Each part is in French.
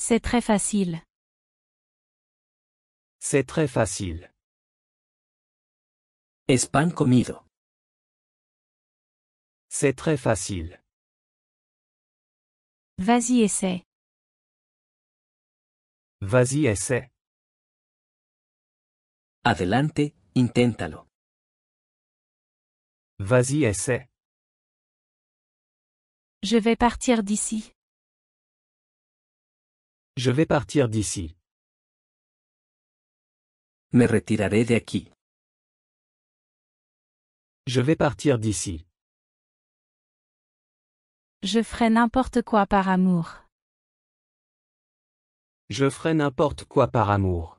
C'est très facile. C'est très facile. Es pan comido. C'est très facile. Vas-y, essaie. Vas-y, essaie. Adelante, inténtalo. Vas-y, essaie. Je vais partir d'ici. Je vais partir d'ici. Me retiraré de aquí. Je vais partir d'ici. Je ferai n'importe quoi par amour. Je ferai n'importe quoi par amour.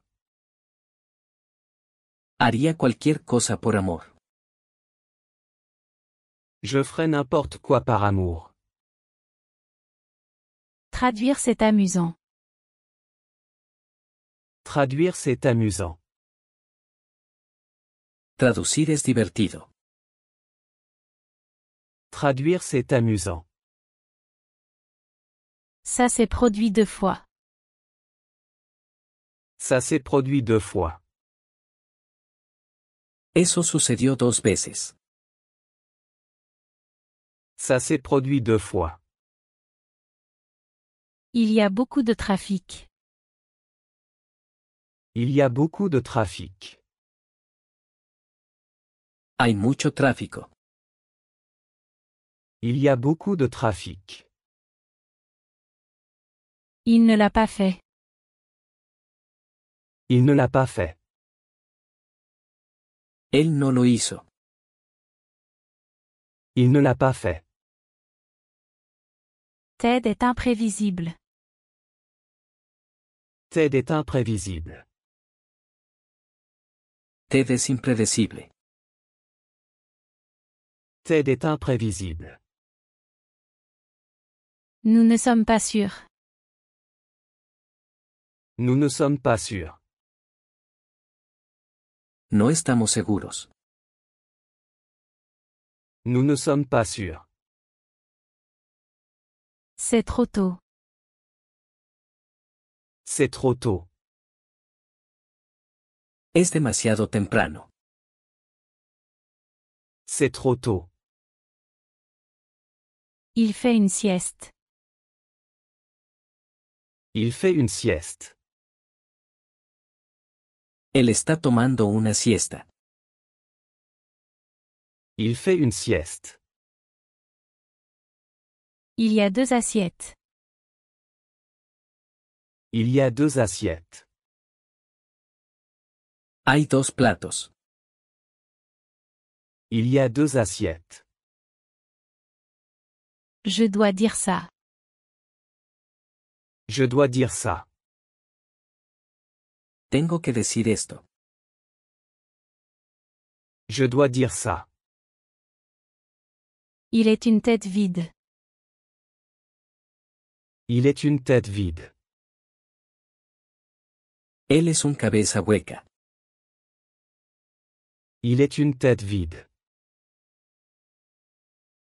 Haría cualquier cosa por amor. Je ferai n'importe quoi par amour. Traduire c'est amusant. Traduire c'est amusant. Traducir es divertido. Traduire c'est amusant. Ça s'est produit 2 fois. Ça s'est produit 2 fois. Eso sucedió 2 veces. Ça s'est produit 2 fois. Il y a beaucoup de trafic. Il y a beaucoup de trafic. Hay mucho tráfico. Il y a beaucoup de trafic. Il ne l'a pas fait. Il ne l'a pas fait. Él no lo hizo. Il ne l'a pas fait. Ted est imprévisible. Ted est imprévisible. Ted es impredecible. Ted est imprévisible. Nous ne sommes pas sûrs. Nous ne sommes pas sûrs. No estamos seguros. Nous ne sommes pas sûrs. C'est trop tôt. C'est trop tôt. Es demasiado temprano. C'est trop tôt. Il fait une sieste. Il fait une sieste. Él está tomando una siesta. Il fait une sieste. Il y a 2 assiettes. Il y a 2 assiettes. Hay 2 platos. Il y a 2 assiettes. Je dois dire ça. Je dois dire ça. Tengo que decir esto. Je dois dire ça. Il est une tête vide. Il est une tête vide. Él es un cabeza hueca. Il est une tête vide.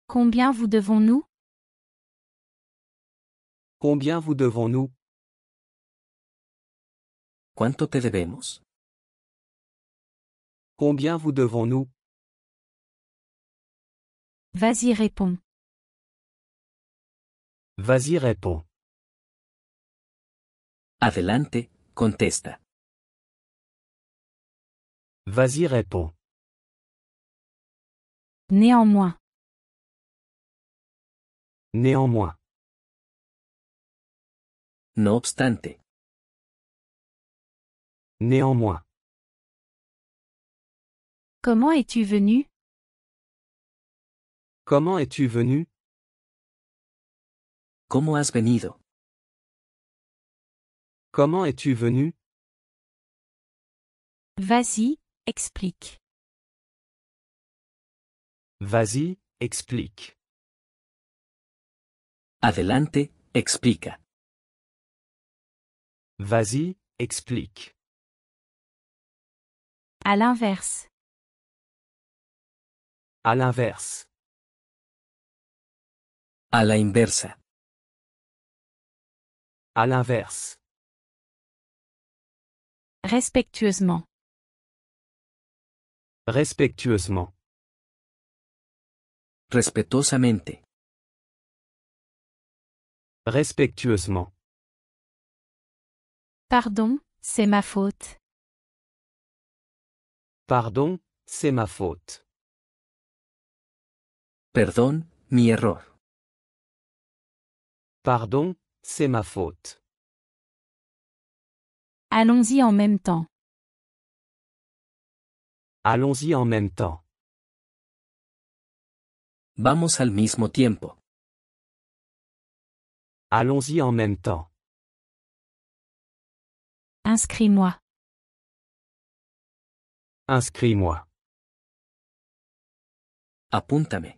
Combien vous devons-nous? Combien vous devons-nous? ¿Cuánto te debemos? Combien vous devons-nous? Vas-y, réponds. Vas-y, réponds. Adelante, contesta. Vas-y, réponds. Néanmoins. Néanmoins. No obstante. Néanmoins. Comment es-tu venu? Comment es-tu venu? ¿Cómo has venido? Comment es-tu venu? Vas-y, explique. Vas-y, explique. Adelante, explica. Vas-y, explique. À l'inverse. À l'inverse. A la inversa. À l'inverse. Respectueusement. Respectueusement. Respetuosamente. Respectueusement. Pardon, c'est ma faute. Pardon, c'est ma faute. Perdón, mi error. Pardon, c'est ma faute. Allons-y en même temps. Allons-y en même temps. Vamos al mismo tiempo. Allons-y en même temps. Inscris-moi. Inscris-moi. Apúntame.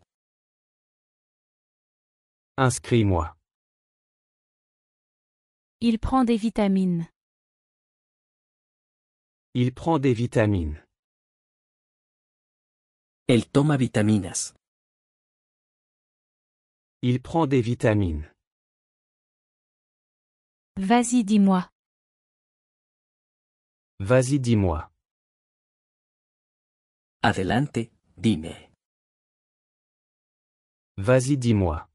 Inscris-moi. Il prend des vitamines. Il prend des vitamines. Él toma vitaminas. Il prend des vitamines. Vas-y, dis-moi. Vas-y, dis-moi. Adelante, dime. Vas-y, dis-moi.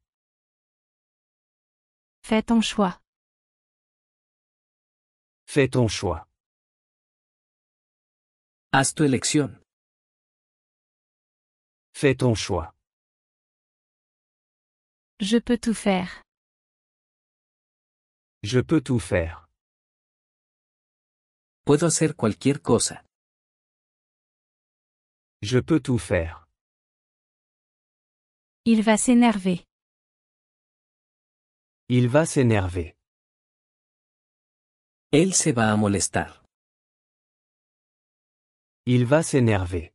Fais ton choix. Fais ton choix. Haz tu elección. Fais ton choix. Je peux tout faire. Je peux tout faire. Puedo hacer cualquier cosa. Je peux tout faire. Il va s'énerver. Il va s'énerver. Él se va a molestar. Il va s'énerver.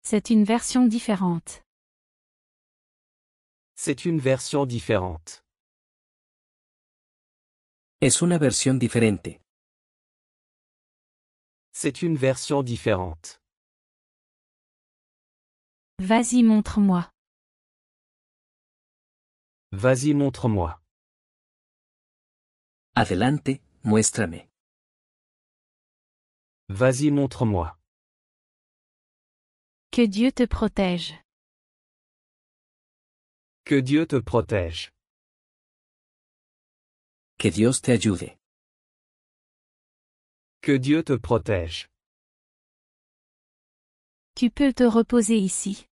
C'est une version différente. C'est une version différente. Es una versión diferente. C'est une version différente. Vas-y, montre-moi. Vas-y, montre-moi. Adelante, muéstrame. Vas-y, montre-moi. Que Dieu te protège. Que Dieu te protège. Que Dios te ayude. Que Dieu te protège. Tu peux te reposer ici.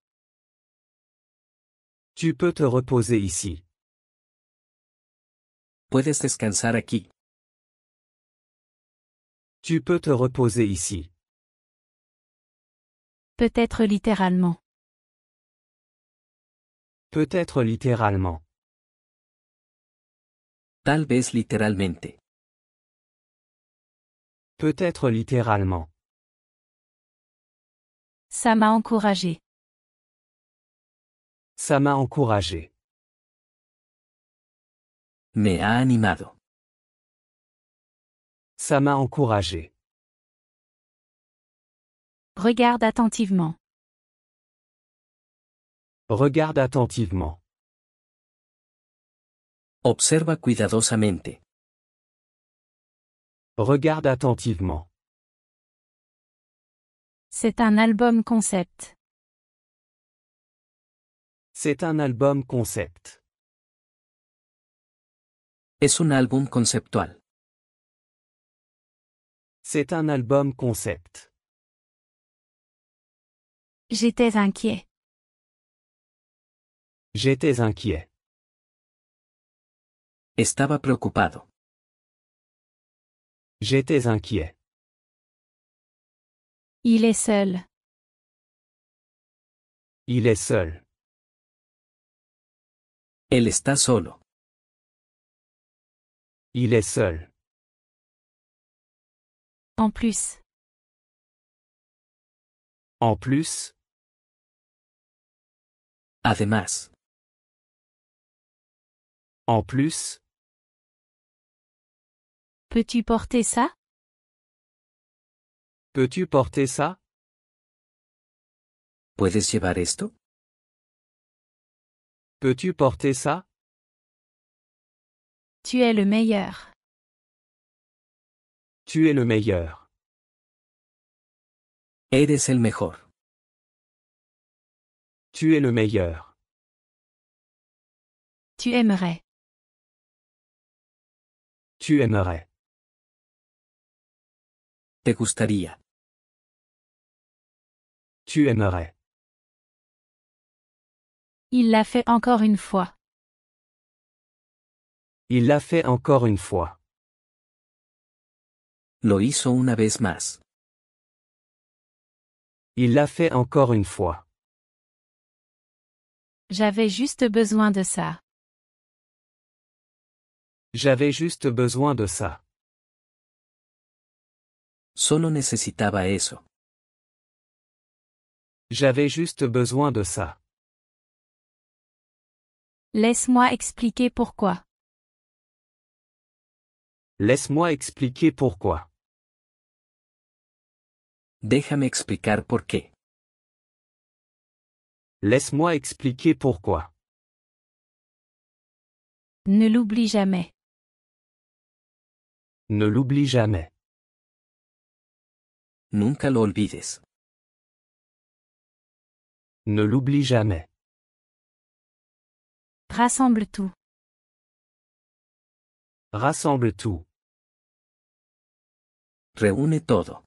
Tu peux te reposer ici. Puedes descansar aquí. Tu peux te reposer ici. Peut-être littéralement. Peut-être littéralement. Tal vez literalmente. Peut-être littéralement. Ça m'a encouragé. Ça m'a encouragé. Me ha animado. Ça m'a encouragé. Regarde attentivement. Regarde attentivement. Observa cuidadosamente. Regarde attentivement. C'est un album concept. C'est un album concept. Es un álbum conceptual. C'est un album concept. J'étais inquiet. J'étais inquiet. Estaba preocupado. J'étais inquiet. Il est seul. Il est seul. Él está solo. Il est seul. En plus. En plus. Además. En plus. Peux-tu porter ça? Peux-tu porter ça? ¿Puedes llevar esto? Peux-tu porter ça? Tu es le meilleur. Tu es le meilleur. Eres el mejor. Tu es le meilleur. Tu aimerais. Tu aimerais. Te gustaría. Tu aimerais. Il l'a fait encore une fois. Il l'a fait encore une fois. Lo hizo una vez más. Il l'a fait encore une fois. J'avais juste besoin de ça. J'avais juste besoin de ça. Solo necesitaba eso. J'avais juste besoin de ça. Laisse-moi expliquer pourquoi. Laisse-moi expliquer pourquoi. Déjame explicar por qué. Laisse-moi expliquer pourquoi. Ne l'oublie jamais. Ne l'oublie jamais. Nunca lo olvides. Ne l'oublie jamais. Rassemble tout. Rassemble tout. Reúne todo.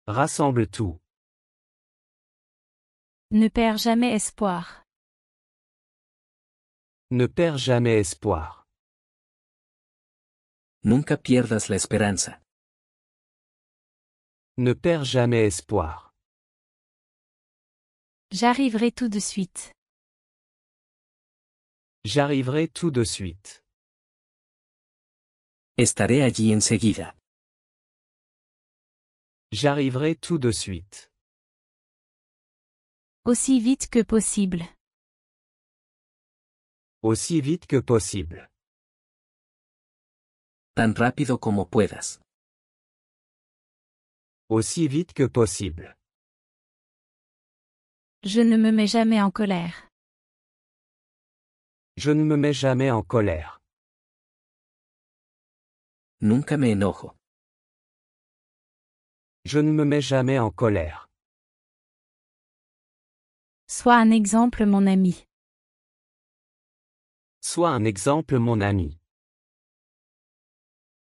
Rassemble tout. Ne perds jamais espoir. Ne perds jamais espoir. Nunca pierdas la esperanza. Ne perds jamais espoir. J'arriverai tout de suite. J'arriverai tout de suite. Estaré allí enseguida. J'arriverai tout de suite. Aussi vite que possible. Aussi vite que possible. Tan rápido como puedas. Aussi vite que possible. Je ne me mets jamais en colère. Je ne me mets jamais en colère. Nunca me enojo. Je ne me mets jamais en colère. Sois un exemple, mon ami. Sois un exemple, mon ami.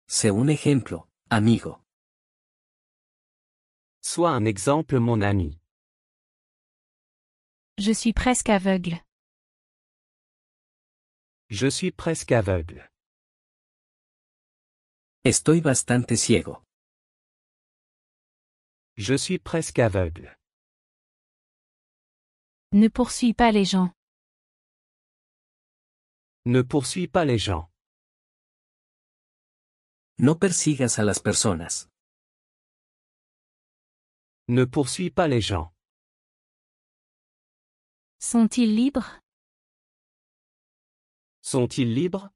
Sé un ejemplo, amigo. Sois un exemple, mon ami. Je suis presque aveugle. Je suis presque aveugle. Estoy bastante ciego. Je suis presque aveugle. Ne poursuis pas les gens. Ne poursuis pas les gens. No persigas a las personas. Ne poursuis pas les gens. Sont-ils libres? Sont-ils libres?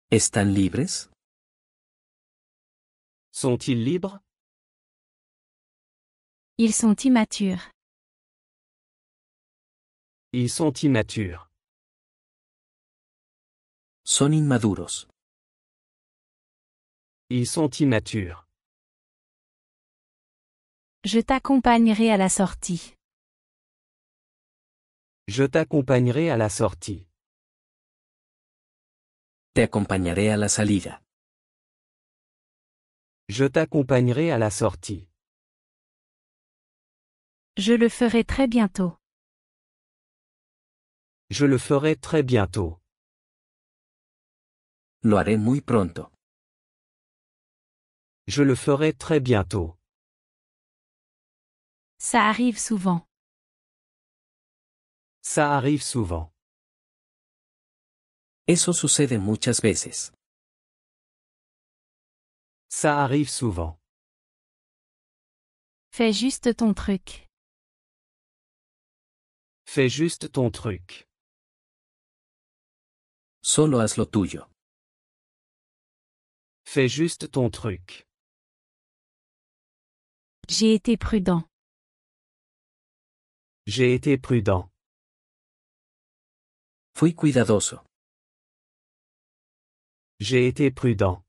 ¿Están libres? Sont-ils libres? Ils sont immatures. Ils sont immatures. Son inmaduros. Ils sont immatures. Je t'accompagnerai à la sortie. Je t'accompagnerai à la sortie. Te acompañaré a la salida. Je t'accompagnerai à la sortie. Je le ferai très bientôt. Je le ferai très bientôt. Lo haré muy pronto. Je le ferai très bientôt. Ça arrive souvent. Ça arrive souvent. Eso sucede muchas veces. Ça arrive souvent. Fais juste ton truc. Fais juste ton truc. Solo haz lo tuyo. Fais juste ton truc. J'ai été prudent. J'ai été prudent. Fui cuidadoso. J'ai été prudent.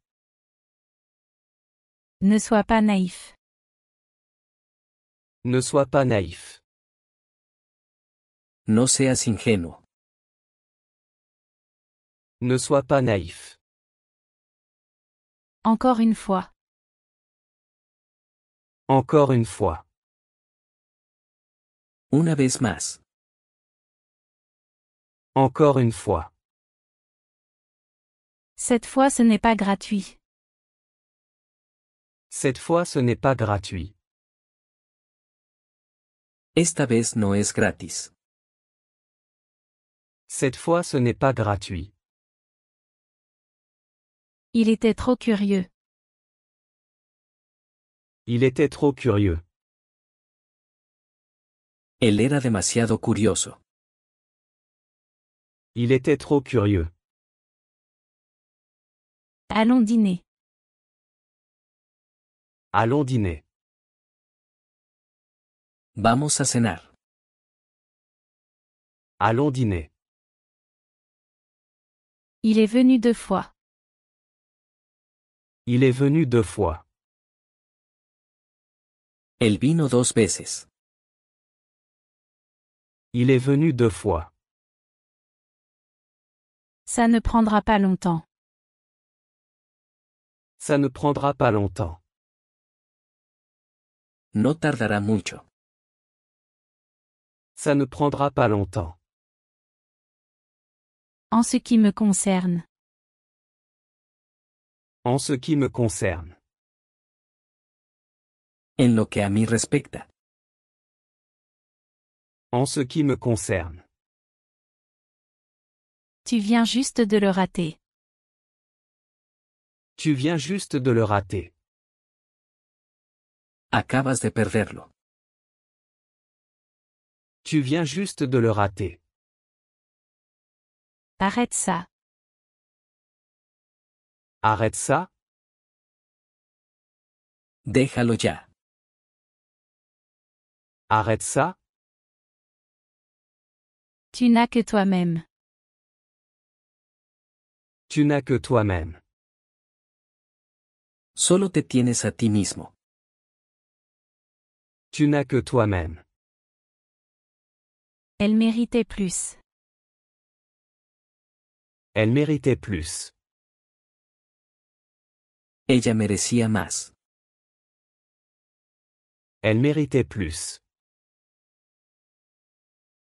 Ne sois pas naïf. Ne sois pas naïf. No seas ingenuo. Ne sois pas naïf. Encore une fois. Encore une fois. Una vez más. Encore une fois. Cette fois ce n'est pas gratuit. Cette fois ce n'est pas gratuit. Esta vez no es gratis. Cette fois ce n'est pas gratuit. Il était trop curieux. Il était trop curieux. Él era demasiado curioso. Il était trop curieux. Allons dîner. Allons dîner. Vamos a cenar. Allons dîner. Il est venu 2 fois. Il est venu 2 fois. Él vino 2 veces. Il est venu 2 fois. Ça ne prendra pas longtemps. Ça ne prendra pas longtemps. No tardará mucho. Ça ne prendra pas longtemps. En ce qui me concerne. En ce qui me concerne. En lo que a mí respecta. En ce qui me concerne. Tu viens juste de le rater. Tu viens juste de le rater. Acabas de perderlo. Tu viens juste de le rater. Arrête ça. Arrête ça. Déjalo ya. Arrête ça. Tu n'as que toi-même. Tu n'as que toi-même. Solo te tienes a ti mismo. Tu n'as que toi-même. Elle méritait plus. Elle méritait plus. Ella merecía más. Elle méritait plus.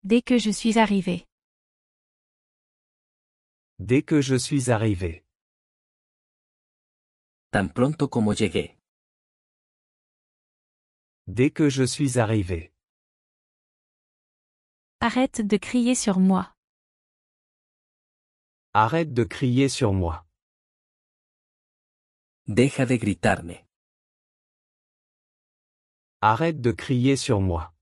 Dès que je suis arrivé. Dès que je suis arrivé. Tan pronto como llegué. Dès que je suis arrivé. Arrête de crier sur moi. Arrête de crier sur moi. Deja de gritarme. Arrête de crier sur moi.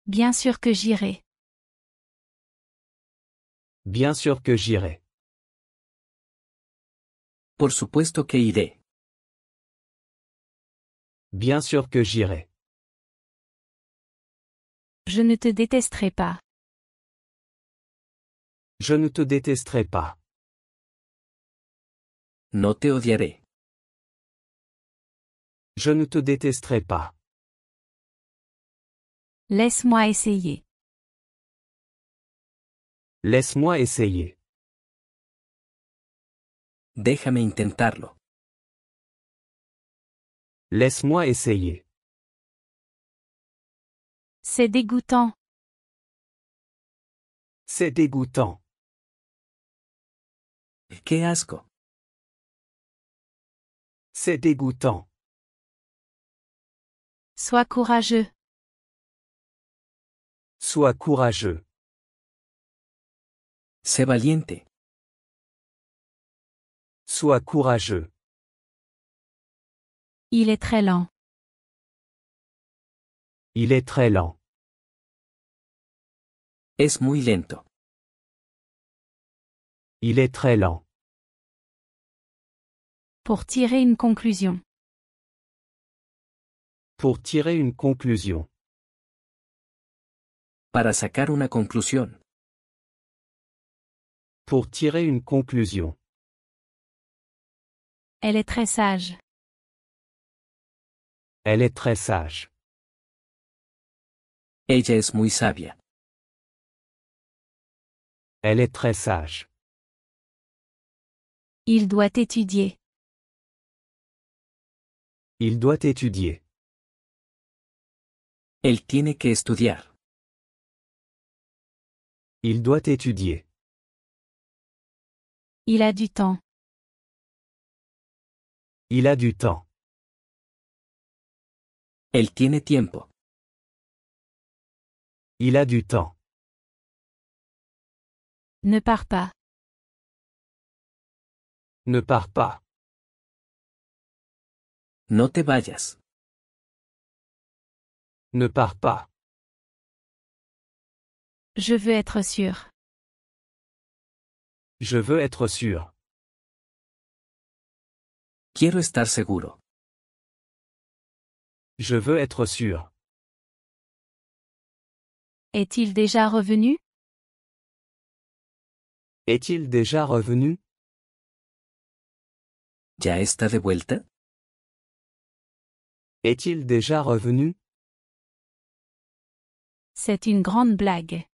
Bien sûr que j'irai. Bien sûr que j'irai. Por supuesto que iré. Bien sûr que j'irai. Je ne te détesterai pas. Je ne te détesterai pas. No te odiaré. Je ne te détesterai pas. Laisse-moi essayer. Laisse-moi essayer. Déjame intentarlo. Laisse-moi essayer. C'est dégoûtant. C'est dégoûtant. ¡Qué asco! C'est dégoûtant. Sois courageux. Sois courageux. Sé valiente. Sois courageux. Il est très lent. Il est très lent. Es muy lento. Il est très lent. Pour tirer une conclusion. Pour tirer une conclusion. Para sacar una conclusión. Pour tirer une conclusion. Elle est très sage. Elle est très sage. Ella es muy sabia. Elle est très sage. Il doit étudier. Il doit étudier. Él tiene que estudiar. Il doit étudier. Il a du temps. Il a du temps. Él tiene tiempo. Il a du temps. Ne pars pas. Ne pars pas. No te vayas. Ne pars pas. Je veux être sûr. Je veux être sûr. Quiero estar seguro. Je veux être sûr. Est-il déjà revenu? Est-il déjà revenu? ¿Ya está de vuelta? Est-il déjà revenu? C'est une grande blague.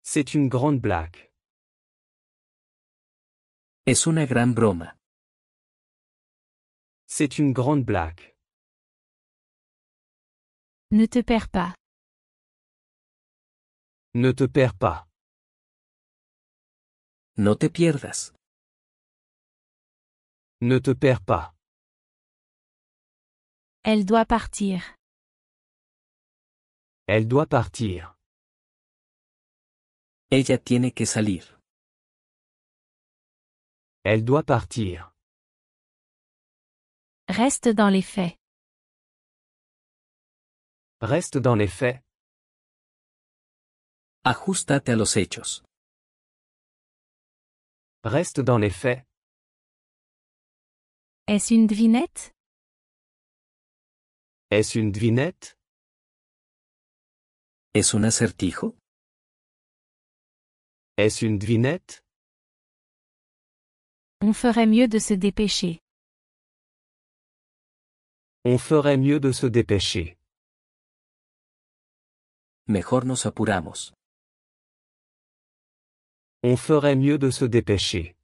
C'est une grande blague. Es una gran broma. C'est une grande blague. Ne te perds pas. Ne te perds pas. No te pierdas. Ne te perds pas. Elle doit partir. Elle doit partir. Ella tiene que salir. Elle doit partir. Reste dans les faits. Reste dans les faits. Ajustate a los hechos. Reste dans les faits. Est-ce une devinette? Est-ce une devinette? ¿Es un acertijo? Est-ce une devinette? On ferait mieux de se dépêcher. On ferait mieux de se dépêcher. Mejor nos apuramos. On ferait mieux de se dépêcher.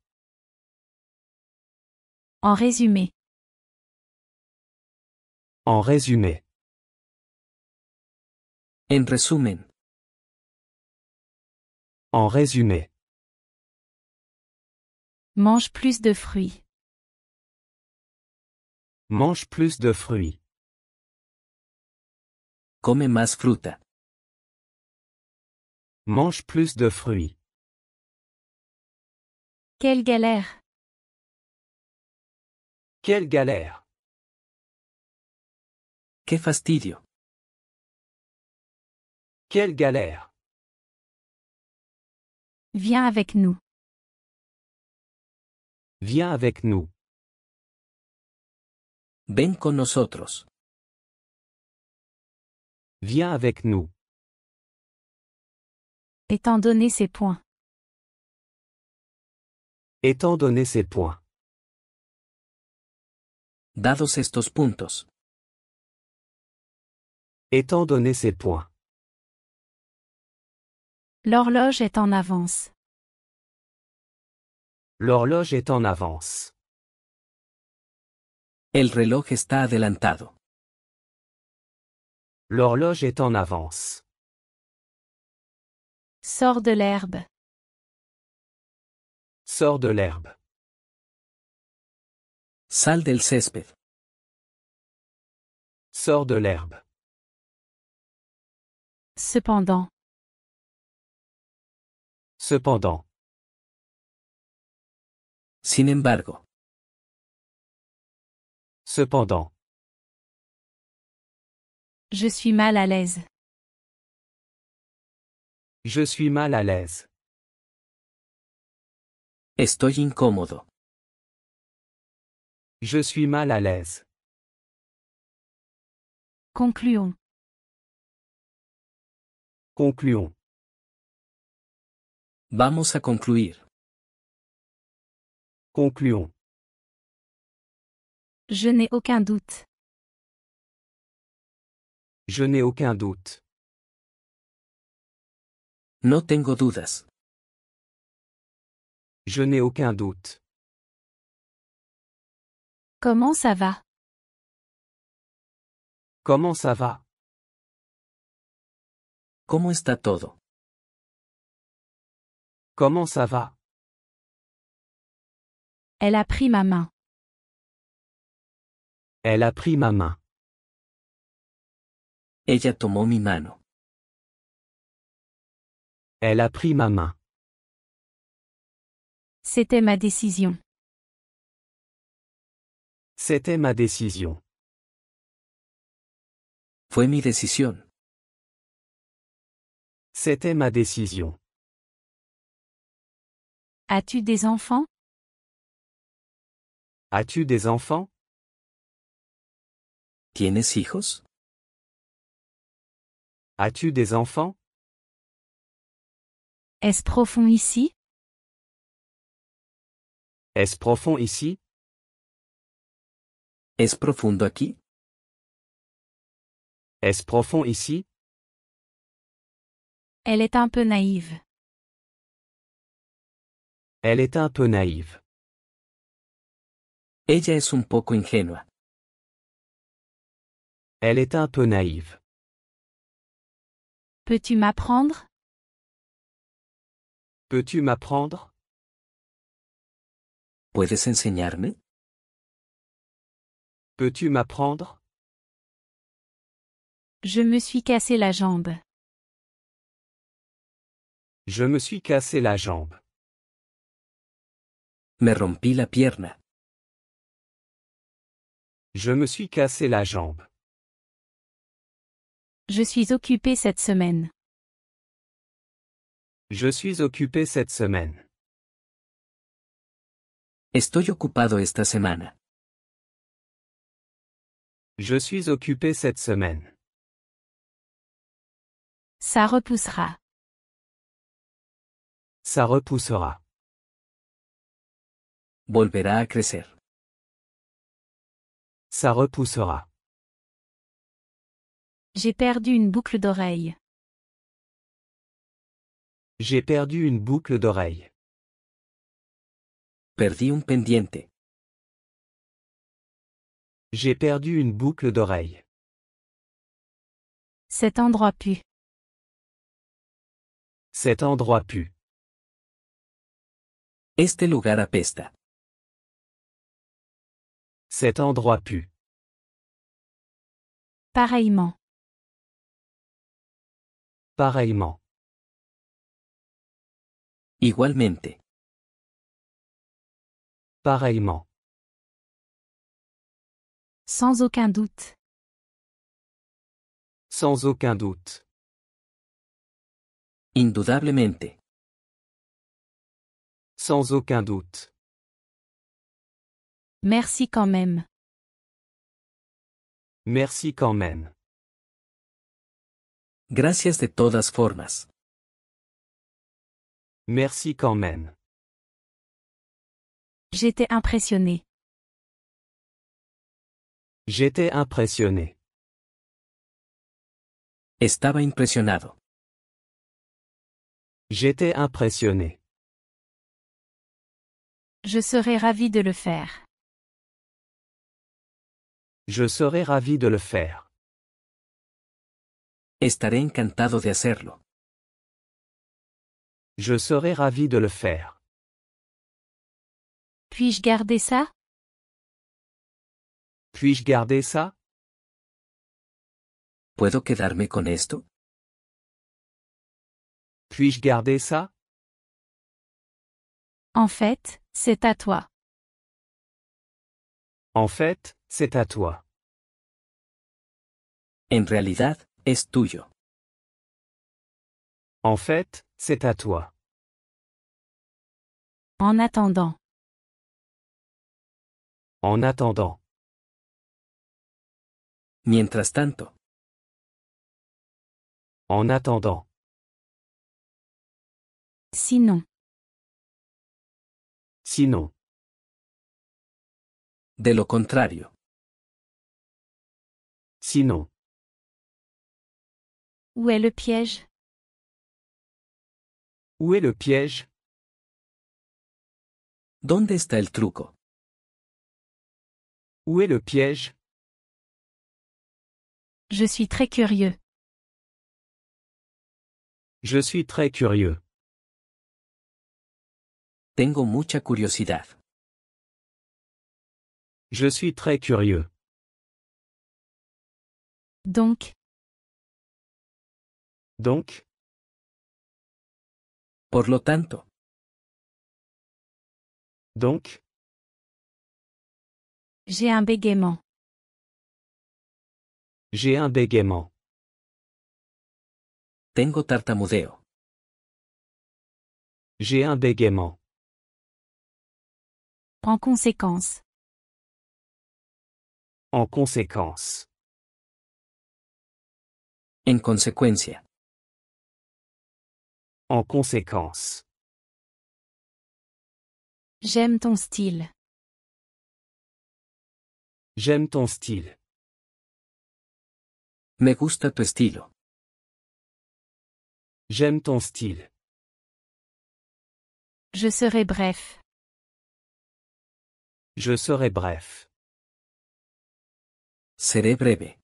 En résumé. En résumé. En resumen. En résumé. Mange plus de fruits. Mange plus de fruits. Come más fruta. Mange plus de fruits. Quelle galère! Quelle galère! ¡Qué fastidio! Quelle galère! Viens avec nous. Viens avec nous. Ven con nosotros. Viens avec nous. Étant donné ces points. Étant donné ces points. Dados estos puntos. Étant donné ces points. L'horloge est en avance. L'horloge est en avance. El reloj está adelantado. L'horloge est en avance. Sors de l'herbe. Sors de l'herbe. Sal del césped. Sors de l'herbe. Cependant. Cependant. Sin embargo. Cependant. Je suis mal à l'aise. Je suis mal à l'aise. Estoy incómodo. Je suis mal à l'aise. Concluons. Concluons. Vamos a concluir. Concluons. Je n'ai aucun doute. Je n'ai aucun doute. No tengo dudas. Je n'ai aucun doute. Comment ça va? Comment ça va? ¿Cómo está todo? Comment ça va? Elle a pris ma main. Elle a pris ma main. Ella tomó mi mano. Elle a pris ma main. C'était ma décision. C'était ma décision. Fue mi decisión. C'était ma décision. As-tu des enfants? As-tu des enfants? ¿Tienes hijos? As-tu des enfants? Est-ce profond ici? Est-ce profond ici? ¿Es profundo aquí? Est-ce profond ici? Elle est un peu naïve. Elle est un peu naïve. Ella es un poco ingenua. Elle est un peu naïve. Peux-tu m'apprendre? Peux-tu m'apprendre? ¿Puedes enseñarme? Peux-tu m'apprendre? Je me suis cassé la jambe. Je me suis cassé la jambe. Me rompí la pierna. Je me suis cassé la jambe. Je suis occupée cette semaine. Je suis occupé cette semaine. Estoy ocupado esta semana. Je suis occupé cette semaine. Ça repoussera. Ça repoussera. Volverá a crecer. Ça repoussera. J'ai perdu une boucle d'oreille. J'ai perdu une boucle d'oreille. Perdí un pendiente. J'ai perdu une boucle d'oreille. Cet endroit pue. Cet endroit pue. Este lugar apesta. Cet endroit pue. Pareillement. Pareillement. Igualmente. Pareillement. Sans aucun doute. Sans aucun doute. Indudablemente. Sans aucun doute. Merci quand même. Merci quand même. Gracias de todas formas. Merci quand même. J'étais impressionnée. J'étais impressionné. Estaba impresionado. J'étais impressionné. Je serais ravie de le faire. Je serais ravi de le faire. Estaré encantado de hacerlo. Je serais ravi de le faire. Puis-je garder ça? Puis-je garder ça? ¿Puedo quedarme con esto? Puis-je garder ça? En fait, c'est à toi. En fait, c'est à toi. En realidad, es tuyo. En fait, c'est à toi. En attendant. En attendant. Mientras tanto. En attendant. Sinon. Sinon. De lo contrario. Sinon. Où est le piège? Où est le piège? ¿Dónde está el truco? Où est le piège? Je suis très curieux. Je suis très curieux. Tengo mucha curiosidad. Je suis très curieux. Donc. Donc. Por lo tanto. Donc. J'ai un bégaiement. J'ai un bégaiement. Tengo tartamudeo. J'ai un bégaiement. En conséquence. En conséquence. En consecuencia. En conséquence. J'aime ton style. J'aime ton style. Me gusta tu estilo. J'aime ton style. Je serai bref. Je serai bref. Seré breve.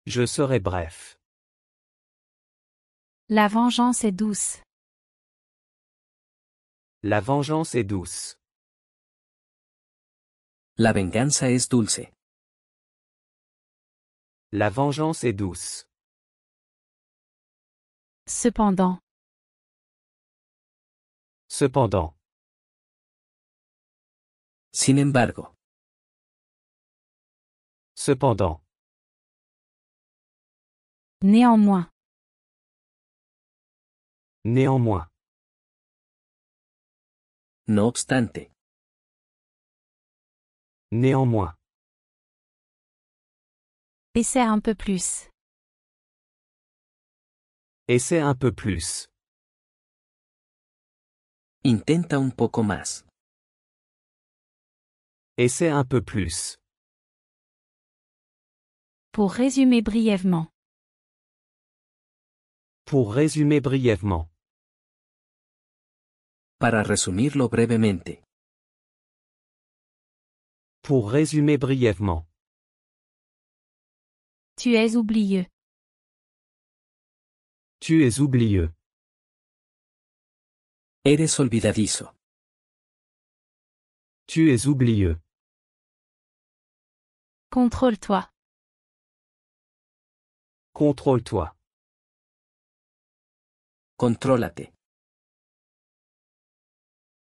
Je serai bref. La vengeance est douce. La vengeance est douce. La venganza es dulce. La vengeance est douce. Cependant. Cependant. Sin embargo. Cependant. Néanmoins. Néanmoins. No obstante. Néanmoins. Essaie un peu plus. Essaie un peu plus. Intenta un poco más. Essaie un peu plus. Pour résumer brièvement. Pour résumer brièvement. Para resumirlo brevemente. Pour résumer brièvement. Tu es oublieux. Tu es oublieux. Eres olvidadizo. Tu es oublieux. Contrôle-toi. Contrôle-toi. Contrólate.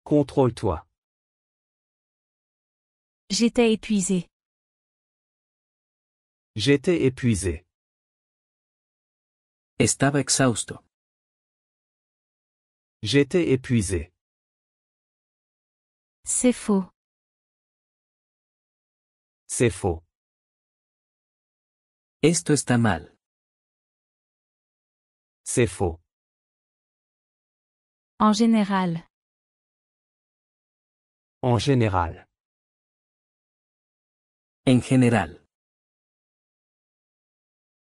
Contrôle-toi. J'étais épuisé. J'étais épuisé. Estaba exhausto. J'étais épuisé. C'est faux. C'est faux. Esto está mal. C'est faux. En général. En général. En general.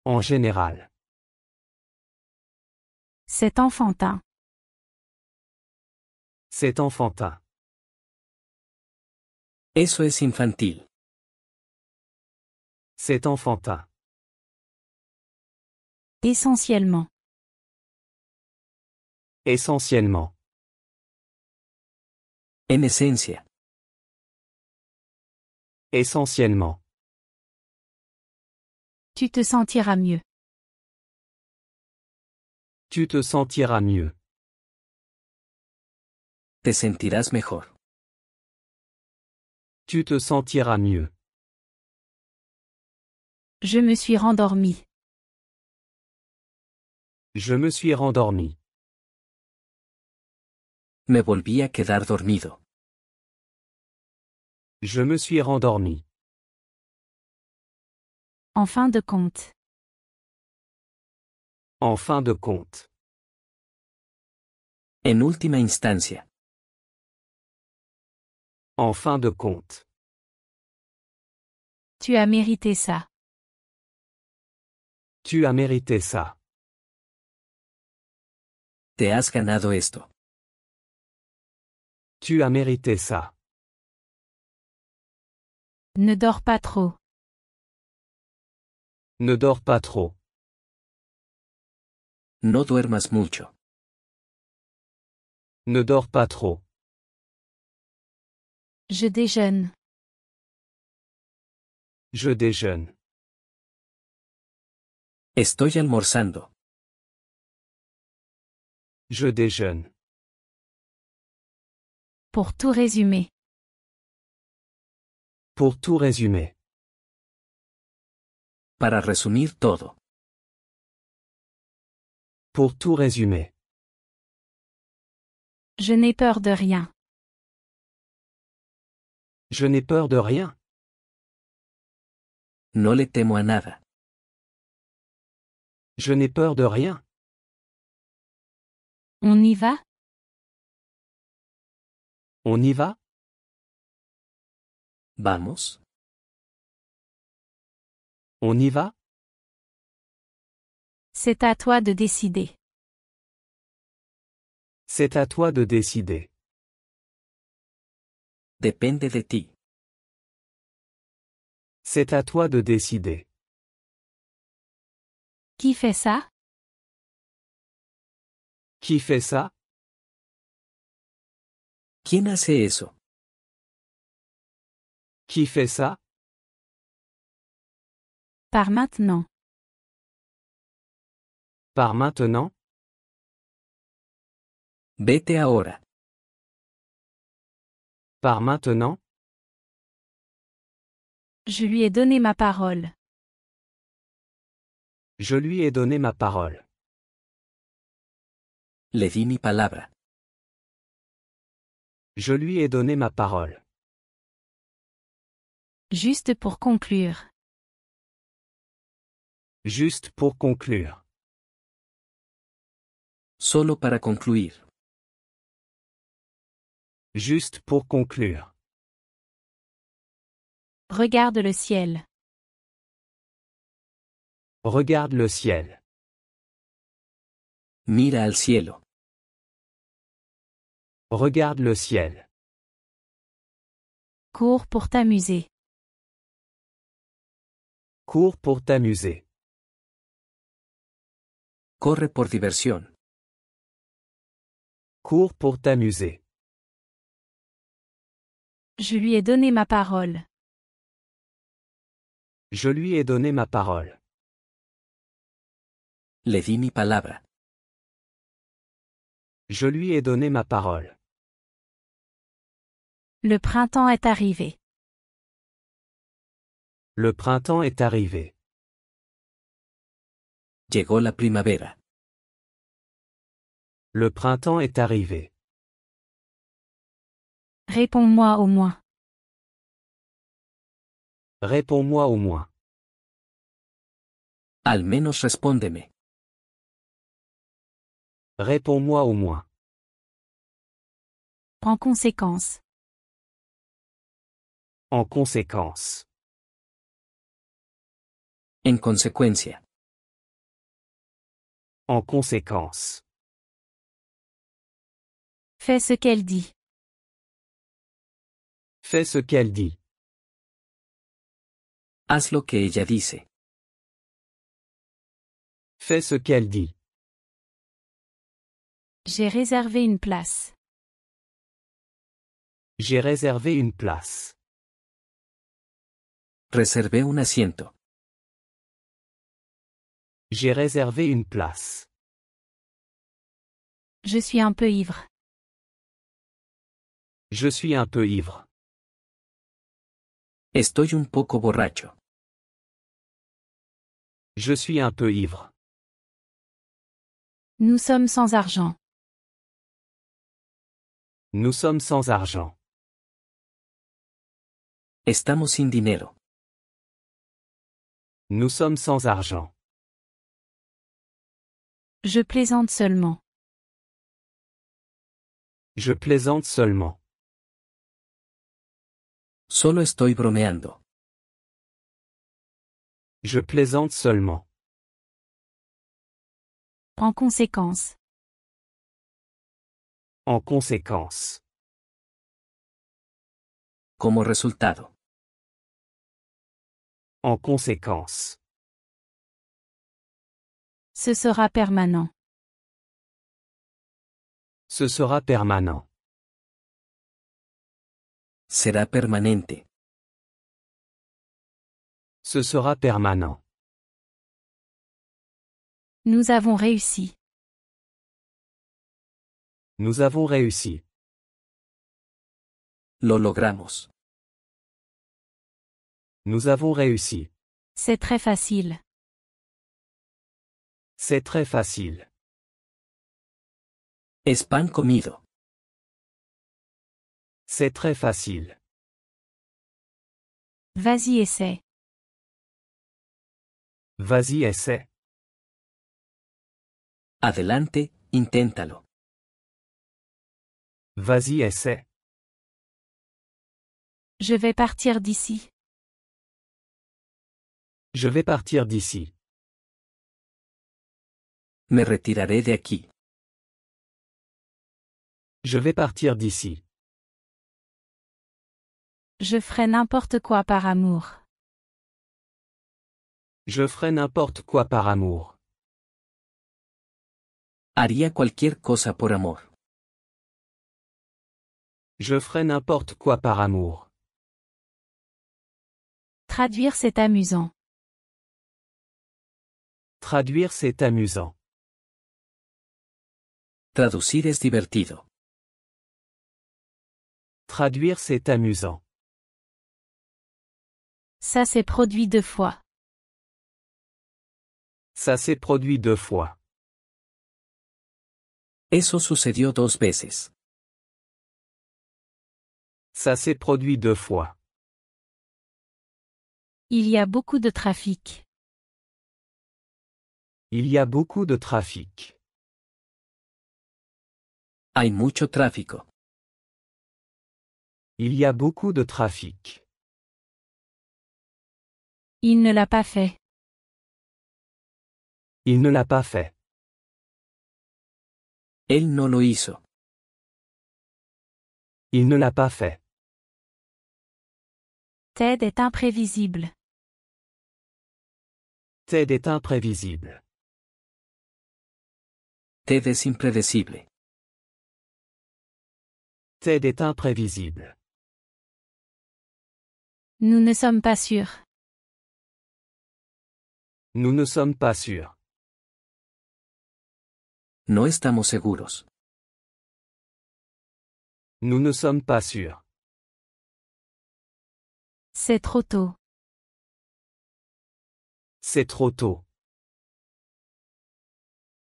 En général. C'est enfantin. C'est enfantin. Eso es infantil. C'est enfantin. Essentiellement. Essentiellement. En esencia. Essentiellement. Tu te sentiras mieux. Tu te sentiras mieux. Te sentirás mejor. Tu te sentiras mieux. Je me suis rendormi. Je me suis rendormi. Me volví a quedar dormido. Je me suis rendormi. En fin de compte. En fin de compte. En última instancia. En fin de compte. Tu as mérité ça. Tu as mérité ça. Te has ganado esto. Tu as mérité ça. Ne dors pas trop. Ne dors pas trop. No duermas mucho. Ne dors pas trop. Je déjeune. Je déjeune. Estoy almorzando. Je déjeune. Pour tout résumer. Pour tout résumer. Para resumir todo. Pour tout résumer. Je n'ai peur de rien. Je n'ai peur de rien. No le temo a nada. Je n'ai peur de rien. On y va? On y va? Vamos. On y va? C'est à toi de décider. C'est à toi de décider. Depende de ti. C'est à toi de décider. Qui fait ça? Qui fait ça? ¿Quién hace eso? Qui fait ça? Par maintenant. Par maintenant? Vete ahora. Par maintenant? Je lui ai donné ma parole. Je lui ai donné ma parole. Le di mi palabra. Je lui ai donné ma parole. Juste pour conclure. Juste pour conclure. Solo para concluir. Juste pour conclure. Regarde le ciel. Regarde le ciel. Mira al cielo. Regarde le ciel. Cours pour t'amuser. Cours pour t'amuser. Corre por diversión. Cours pour t'amuser. Je lui ai donné ma parole. Je lui ai donné ma parole. Le di mi palabra. Je lui ai donné ma parole. Le printemps est arrivé. Le printemps est arrivé. Llegó la primavera. Le printemps est arrivé. Réponds-moi au moins. Réponds-moi au moins. Al menos respóndeme. Réponds-moi au moins. En conséquence. En conséquence. En consecuencia. En conséquence. Fais ce qu'elle dit. Fais ce qu'elle dit. Haz lo que ella dice. Fais ce qu'elle dit. J'ai réservé une place. J'ai réservé une place. Reservé un asiento. J'ai réservé une place. Je suis un peu ivre. Je suis un peu ivre. Estoy un poco borracho. Je suis un peu ivre. Nous sommes sans argent. Nous sommes sans argent. Estamos sin dinero. Nous sommes sans argent. Je plaisante seulement. Je plaisante seulement. Solo estoy bromeando. Je plaisante seulement. En conséquence. En conséquence. Como resultado. En conséquence. Ce sera permanent. Ce sera permanent. Será permanente. Ce sera permanent. Nous avons réussi. Nous avons réussi. Lo logramos. Nous avons réussi. C'est très facile. C'est très facile. Es pan comido. C'est très facile. Vas-y, essaie. Vas-y, essaie. Adelante, inténtalo. Vas-y, essaie. Je vais partir d'ici. Je vais partir d'ici. Me retiraré de aquí. Je vais partir d'ici. Je ferai n'importe quoi par amour. Je ferai n'importe quoi par amour. Haría cualquier cosa por amor. Je ferai n'importe quoi par amour. Traduire, c'est amusant. Traduire, c'est amusant. Traducir es divertido. Traduire, c'est amusant. Ça s'est produit 2 fois. Ça s'est produit 2 fois. Eso sucedió 2 veces. Ça s'est produit 2 fois. Il y a beaucoup de trafic. Il y a beaucoup de trafic. Hay mucho tráfico. Il y a beaucoup de trafic. Il ne l'a pas fait. Il ne l'a pas fait. Él no lo hizo. Il ne l'a pas fait. Ted est imprévisible. Ted est imprévisible. Ted es impredecible. Ted est imprévisible. Nous ne sommes pas sûrs. Nous ne sommes pas sûrs. No estamos seguros. Nous ne sommes pas sûrs. C'est trop tôt. C'est trop tôt.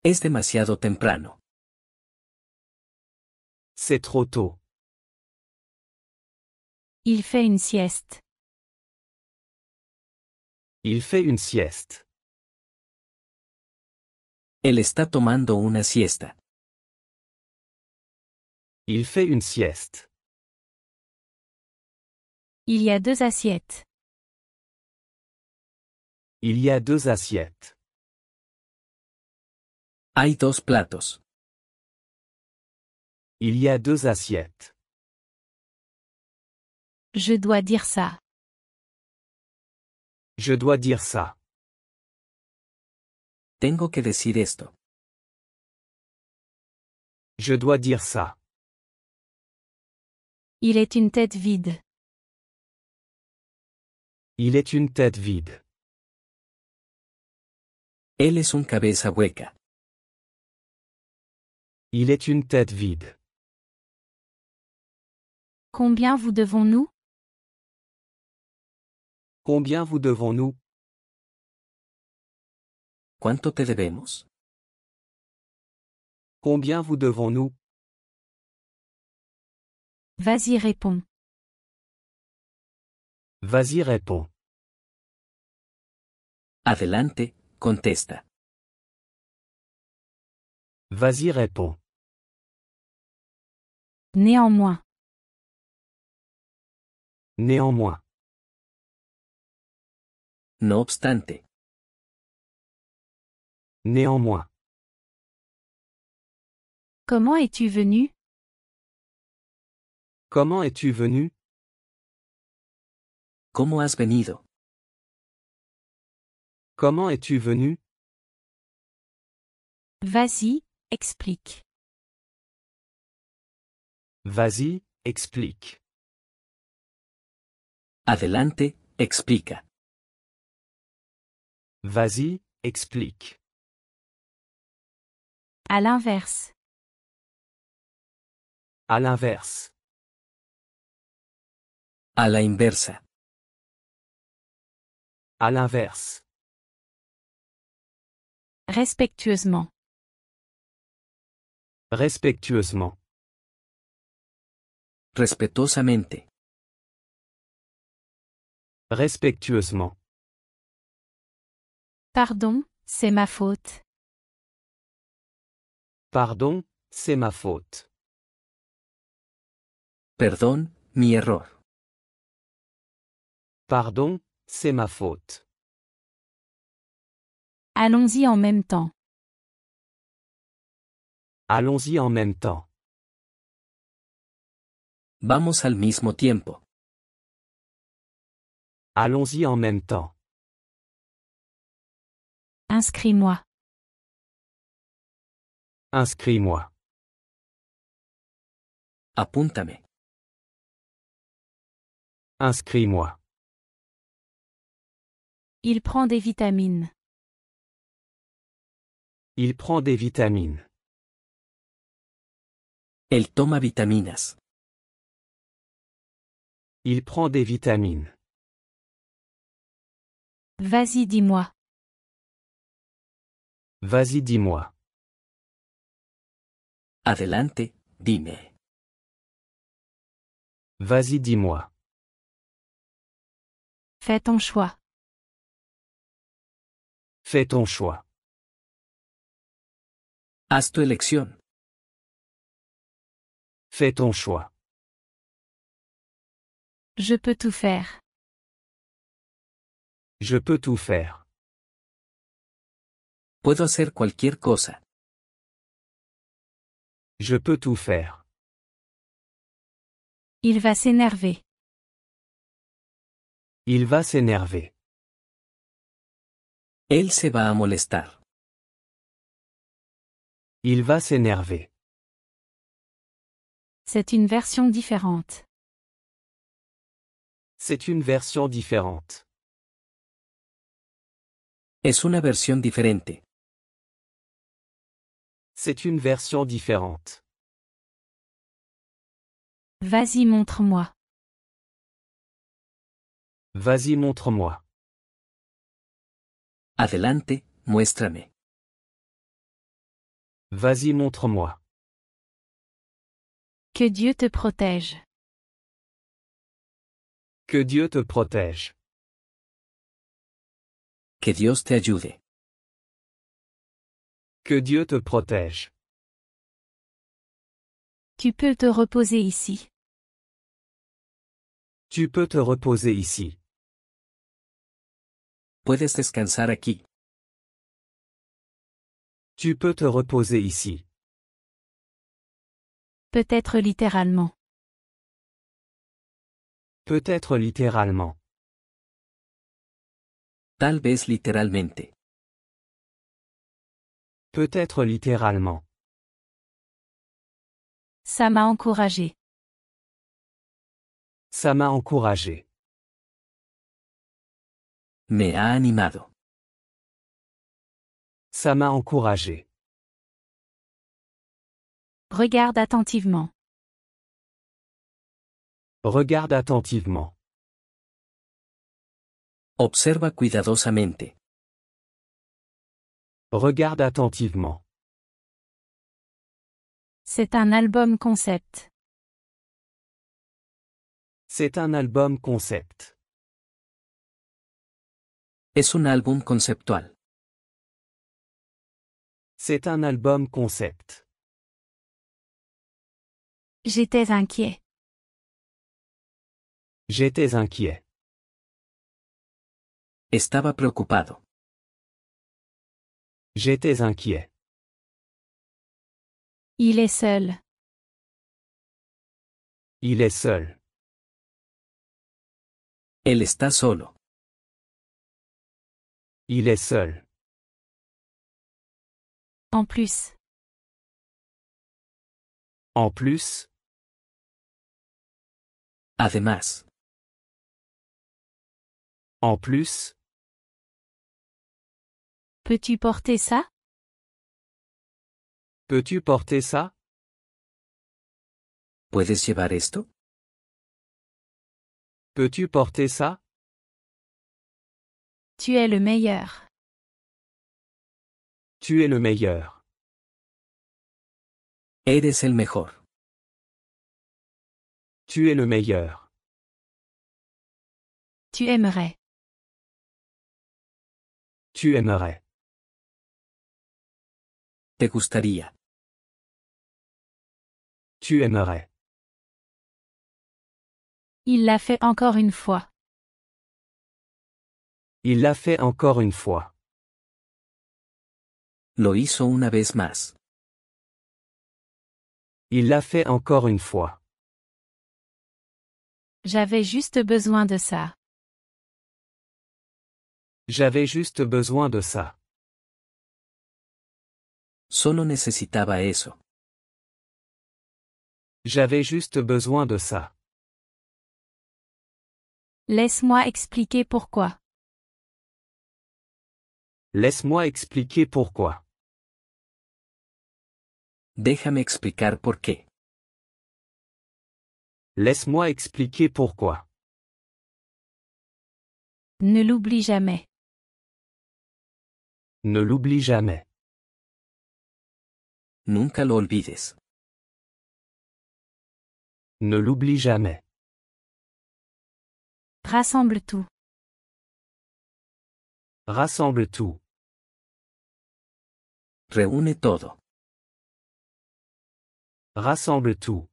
Es demasiado temprano. C'est trop tôt. Il fait une sieste. Il fait une sieste. Él está tomando una siesta. Il fait une sieste. Il y a 2 assiettes. Il y a 2 assiettes. Hay 2 platos. Il y a 2 assiettes. Je dois dire ça. Je dois dire ça. Tengo que decir esto. Je dois dire ça. Il est une tête vide. Il est une tête vide. Él es un cabeza hueca. Il est une tête vide. Combien vous devons-nous? Combien vous devons-nous? ¿Cuánto te debemos? Combien vous devons-nous? Vas-y, réponds. Vas-y, réponds. Adelante, contesta. Vas-y, réponds. Néanmoins. Néanmoins. No obstante. Néanmoins. Comment es-tu venu? Comment es-tu venu? ¿Cómo has venido? Comment es-tu venu? Vas-y, explique. Vas-y, explique. Adelante, explica. Vas-y, explique. À l'inverse. À l'inverse. A la inversa. À l'inverse. Respectueusement. Respectueusement. Respetuosamente. Respectueusement. Pardon, c'est ma faute. Pardon, c'est ma faute. Perdón, mi error. Pardon, c'est ma faute. Allons-y en même temps. Allons-y en même temps. Vamos al mismo tiempo. Allons-y en même temps. Inscris-moi. Inscris-moi. Apúntame. Inscris-moi. Il prend des vitamines. Il prend des vitamines. Él toma vitaminas. Il prend des vitamines. Vas-y, dis-moi. Vas-y, dis-moi. Adelante, dime. Vas-y, dis-moi. Fais ton choix. Fais ton choix. Haz tu elección. Fais ton choix. Je peux tout faire. Je peux tout faire. Puedo hacer cualquier cosa. Je peux tout faire. Il va s'énerver. Il va s'énerver. Él se va a molestar. Il va s'énerver. C'est une version différente. C'est une version différente. Es una versión diferente. C'est une version différente. Vas-y, montre-moi. Vas-y, montre-moi. Adelante, muéstrame. Vas-y, montre-moi. Que Dieu te protège. Que Dieu te protège. Que Dios te ayude. Que Dieu te protège. Tu peux te reposer ici. Tu peux te reposer ici. Puedes descansar aquí. Tu peux te reposer ici. Peut-être littéralement. Peut-être littéralement. Tal vez literalmente. Peut-être littéralement. Ça m'a encouragé. Ça m'a encouragé. Me ha animado. Ça m'a encouragé. Regarde attentivement. Regarde attentivement. Observa cuidadosamente. Regarde attentivement. C'est un album concept. C'est un album concept. Es un álbum conceptual. C'est un album concept. J'étais inquiet. J'étais inquiet. Estaba preocupado. J'étais inquiet. Il est seul. Il est seul. Él está solo. Il est seul. En plus. En plus. Además. En plus. Peux-tu porter ça? Peux-tu porter ça? ¿Puedes llevar esto? Peux-tu porter ça? Tu es le meilleur. Tu es le meilleur. Eres el mejor. Tu es le meilleur. Tu aimerais. Tu aimerais. ¿Te gustaría? Tu aimerais. Il l'a fait encore une fois. Il l'a fait encore une fois. Lo hizo una vez más. Il l'a fait encore une fois. J'avais juste besoin de ça. J'avais juste besoin de ça. Solo necesitaba eso. J'avais juste besoin de ça. Laisse-moi expliquer pourquoi. Laisse-moi expliquer pourquoi. Déjame explicar por qué. Laisse-moi expliquer pourquoi. Ne l'oublie jamais. Ne l'oublie jamais. Nunca lo olvides. Ne l'oublie jamais. Rassemble tout. Rassemble tout. Reúne todo. Rassemble tout.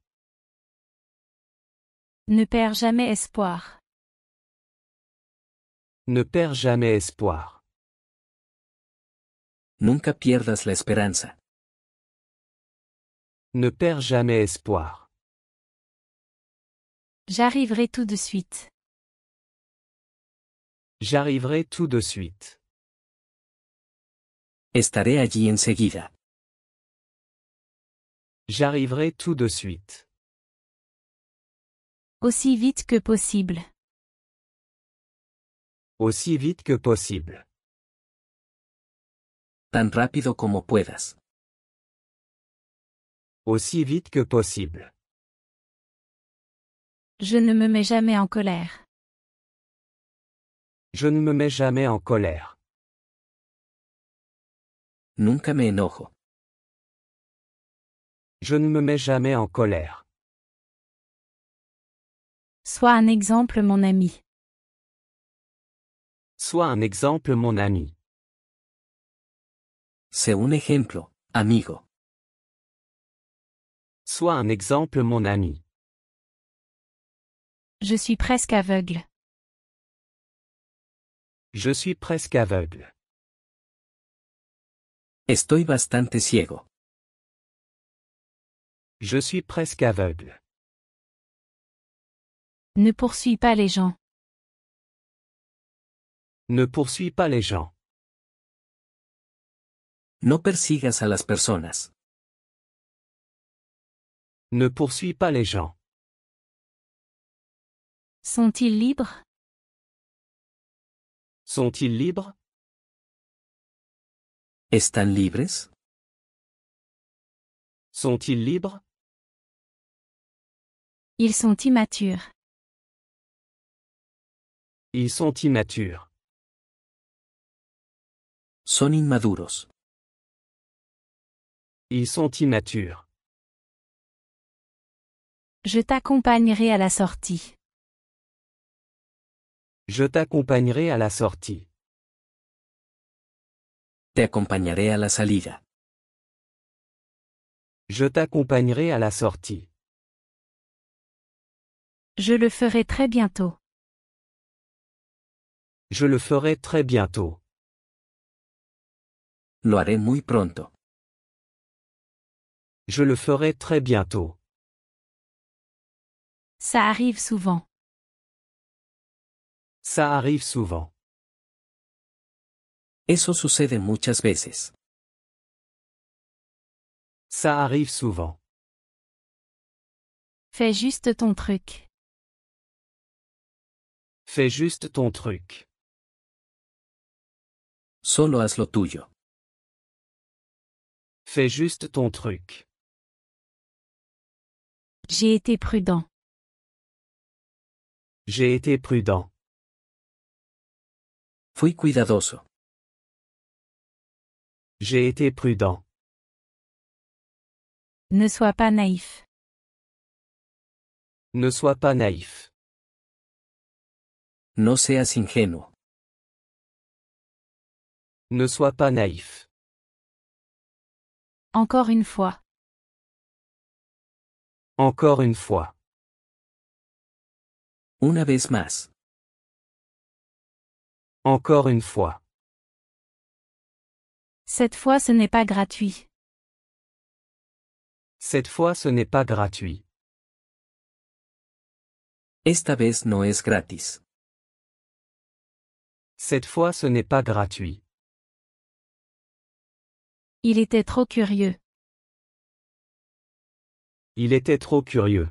Ne perds jamais espoir. Ne perds jamais espoir. Nunca pierdas la esperanza. Ne perds jamais espoir. J'arriverai tout de suite. J'arriverai tout de suite. Estaré allí enseguida. J'arriverai tout de suite. Aussi vite que possible. Aussi vite que possible. Tan rápido como puedas. Aussi vite que possible. Je ne me mets jamais en colère. Je ne me mets jamais en colère. Nunca me enojo. Je ne me mets jamais en colère. Sois un exemple, mon ami. Sois un exemple, mon ami. Sé un ejemplo, amigo. Sois un exemple, mon ami. Je suis presque aveugle. Je suis presque aveugle. Estoy bastante ciego. Je suis presque aveugle. Ne poursuis pas les gens. Ne poursuis pas les gens. No persigas a las personas. Ne poursuis pas les gens. Sont-ils libres? Sont-ils libres? ¿Están libres? Sont-ils libres? Ils sont immatures. Ils sont immatures. Son inmaduros. Ils sont immatures. Je t'accompagnerai à la sortie. Je t'accompagnerai à la sortie. Te acompañaré a la salida. Je t'accompagnerai à la sortie. Je le ferai très bientôt. Je le ferai très bientôt. Lo haré muy pronto. Je le ferai très bientôt. Ça arrive souvent. Ça arrive souvent. Eso sucede muchas veces. Ça arrive souvent. Fais juste ton truc. Fais juste ton truc. Solo haz lo tuyo. Fais juste ton truc. J'ai été prudent. J'ai été prudent. Fui cuidadoso. J'ai été prudent. Ne sois pas naïf. Ne sois pas naïf. No seas ingenuo. Ne sois pas naïf. Encore une fois. Encore une fois. Una vez más. Encore une fois. Cette fois ce n'est pas gratuit. Cette fois ce n'est pas gratuit. Esta vez no es gratis. Cette fois ce n'est pas gratuit. Il était trop curieux. Il était trop curieux.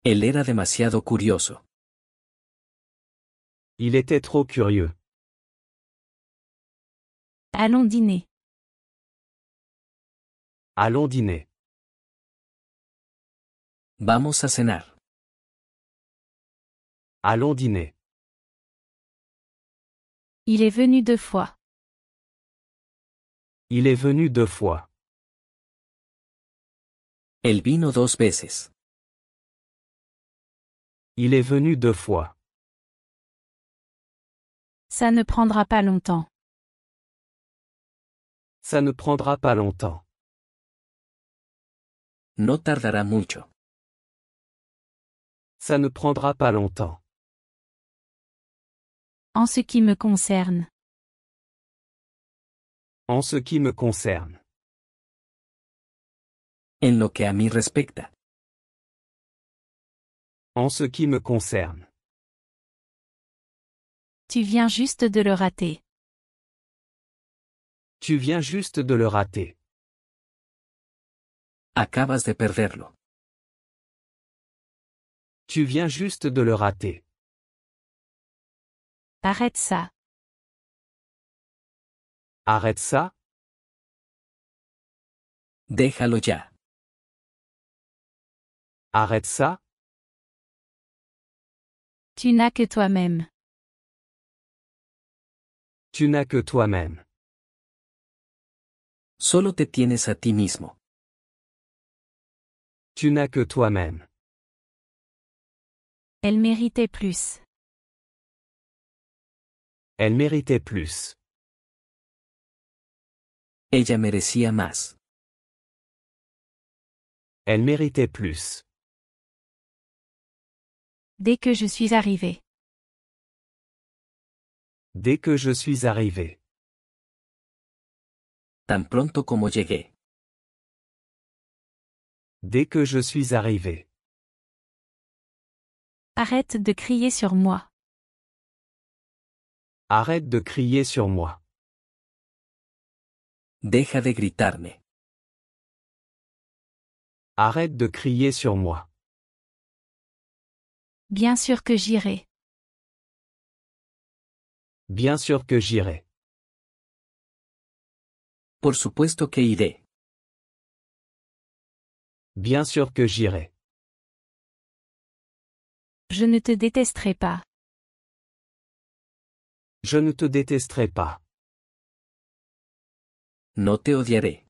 Él era demasiado curioso. Il était trop curieux. Allons dîner. Allons dîner. Vamos a cenar. Allons dîner. Il est venu 2 fois. Il est venu 2 fois. Él vino 2 veces. Il est venu 2 fois. Ça ne prendra pas longtemps. Ça ne prendra pas longtemps. No tardará mucho. Ça ne prendra pas longtemps. En ce qui me concerne. En ce qui me concerne. En lo que a mí respecta. En ce qui me concerne. Tu viens juste de le rater. Tu viens juste de le rater. Acabas de perderlo. Tu viens juste de le rater. Arrête ça. Arrête ça. Déjalo ya. Arrête ça. Tu n'as que toi-même. Tu n'as que toi-même. Solo te tienes a ti mismo. Tu n'as que toi-même. Elle méritait plus. Elle méritait plus. Ella merecía más. Elle méritait plus. Dès que je suis arrivé. Dès que je suis arrivé. Tan pronto como llegué. Dès que je suis arrivé. Arrête de crier sur moi. Arrête de crier sur moi. Deja de gritarme. Arrête de crier sur moi. Bien sûr que j'irai. Bien sûr que j'irai. Por supuesto que iré. Bien sûr que j'irai. Je ne te détesterai pas. Je ne te détesterai pas. No te odiaré.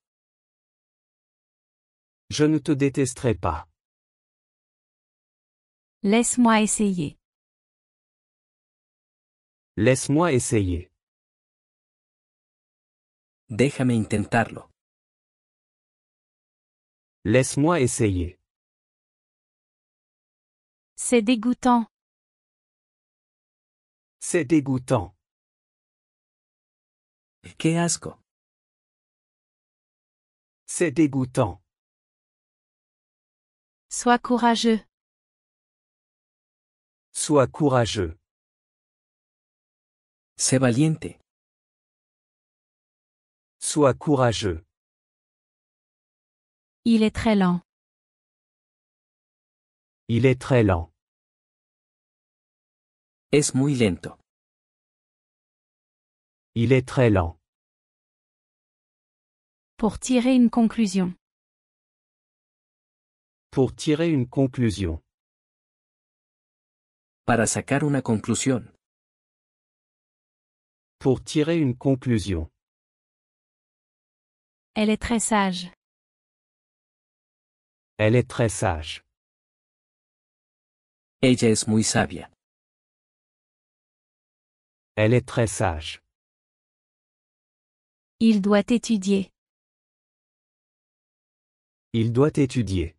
Je ne te détesterai pas. Laisse-moi essayer. Laisse-moi essayer. Déjame intentarlo. Laisse-moi essayer. C'est dégoûtant. C'est dégoûtant. ¡Qué asco! C'est dégoûtant. Sois courageux. Sois courageux. Sé valiente. Sois courageux. Il est très lent. Il est très lent. Es muy lento. Il est très lent. Pour tirer une conclusion. Pour tirer une conclusion. Para sacar una conclusión. Pour tirer une conclusion. Elle est très sage. Elle est très sage. Ella es muy sabia. Elle est très sage. Il doit étudier. Il doit étudier.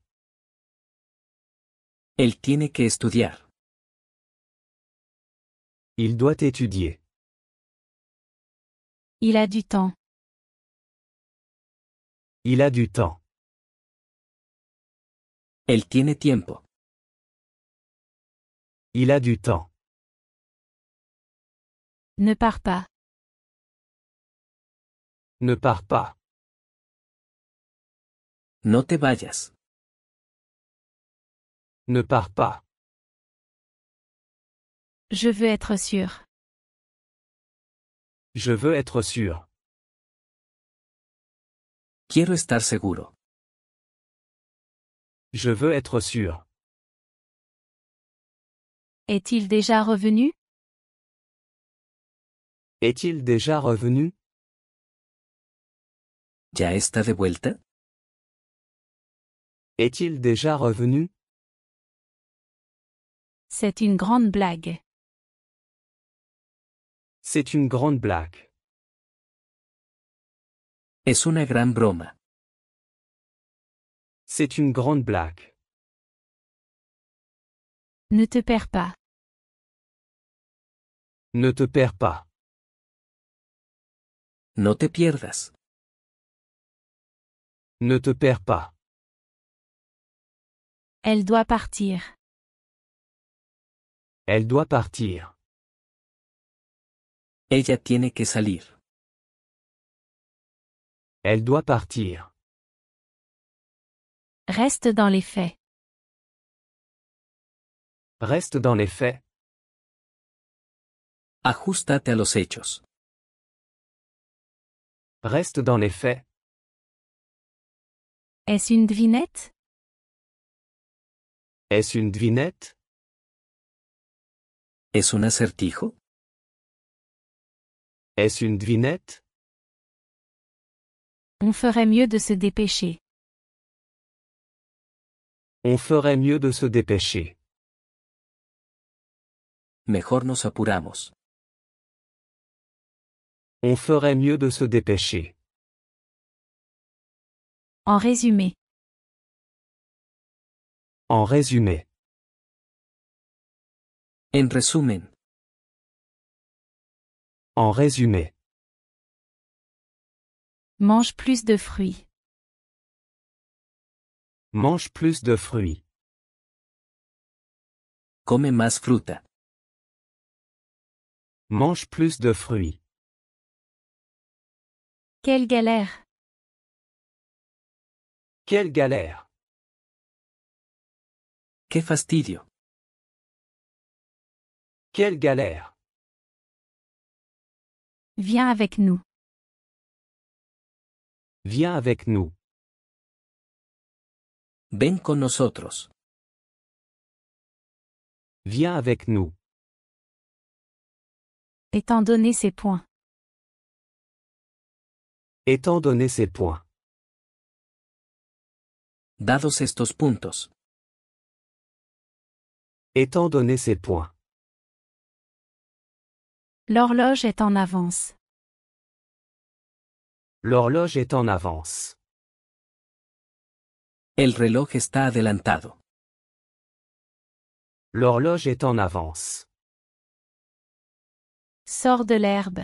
Él tiene que estudiar. Il doit étudier. Il a du temps. Il a du temps. Él tiene tiempo. Il a du temps. Ne pars pas. Ne pars pas. No te vayas. Ne pars pas. Je veux être sûr. Je veux être sûr. Quiero estar seguro. Je veux être sûr. Est-il déjà revenu? Est-il déjà revenu? ¿Ya está de vuelta? Est-il déjà revenu? C'est une grande blague. C'est une grande blague. Es una gran broma. C'est une grande blague. Ne te perds pas. Ne te perds pas. No te pierdas. Ne te perds pas. Elle doit partir. Elle doit partir. Ella tiene que salir. Elle doit partir. Reste dans les faits. Reste dans les faits. Ajustate a los hechos. Reste dans les faits. Est-ce une devinette? Est-ce une devinette? ¿Es un acertijo? Est-ce une devinette? On ferait mieux de se dépêcher. On ferait mieux de se dépêcher. Mejor nos apuramos. On ferait mieux de se dépêcher. En résumé. En résumé. En resumen. En résumé. Mange plus de fruits. Mange plus de fruits. Come más fruta. Mange plus de fruits. Quelle galère! Quelle galère! ¡Qué fastidio! Quelle galère! Viens avec nous. Viens avec nous. Ven con nosotros. Viens avec nous. Étant donné ces points. Étant donné ces points. Dados estos puntos. Étant donné ces points. L'horloge est en avance. L'horloge est en avance. El reloj está adelantado. L'horloge est en avance. Sors de l'herbe.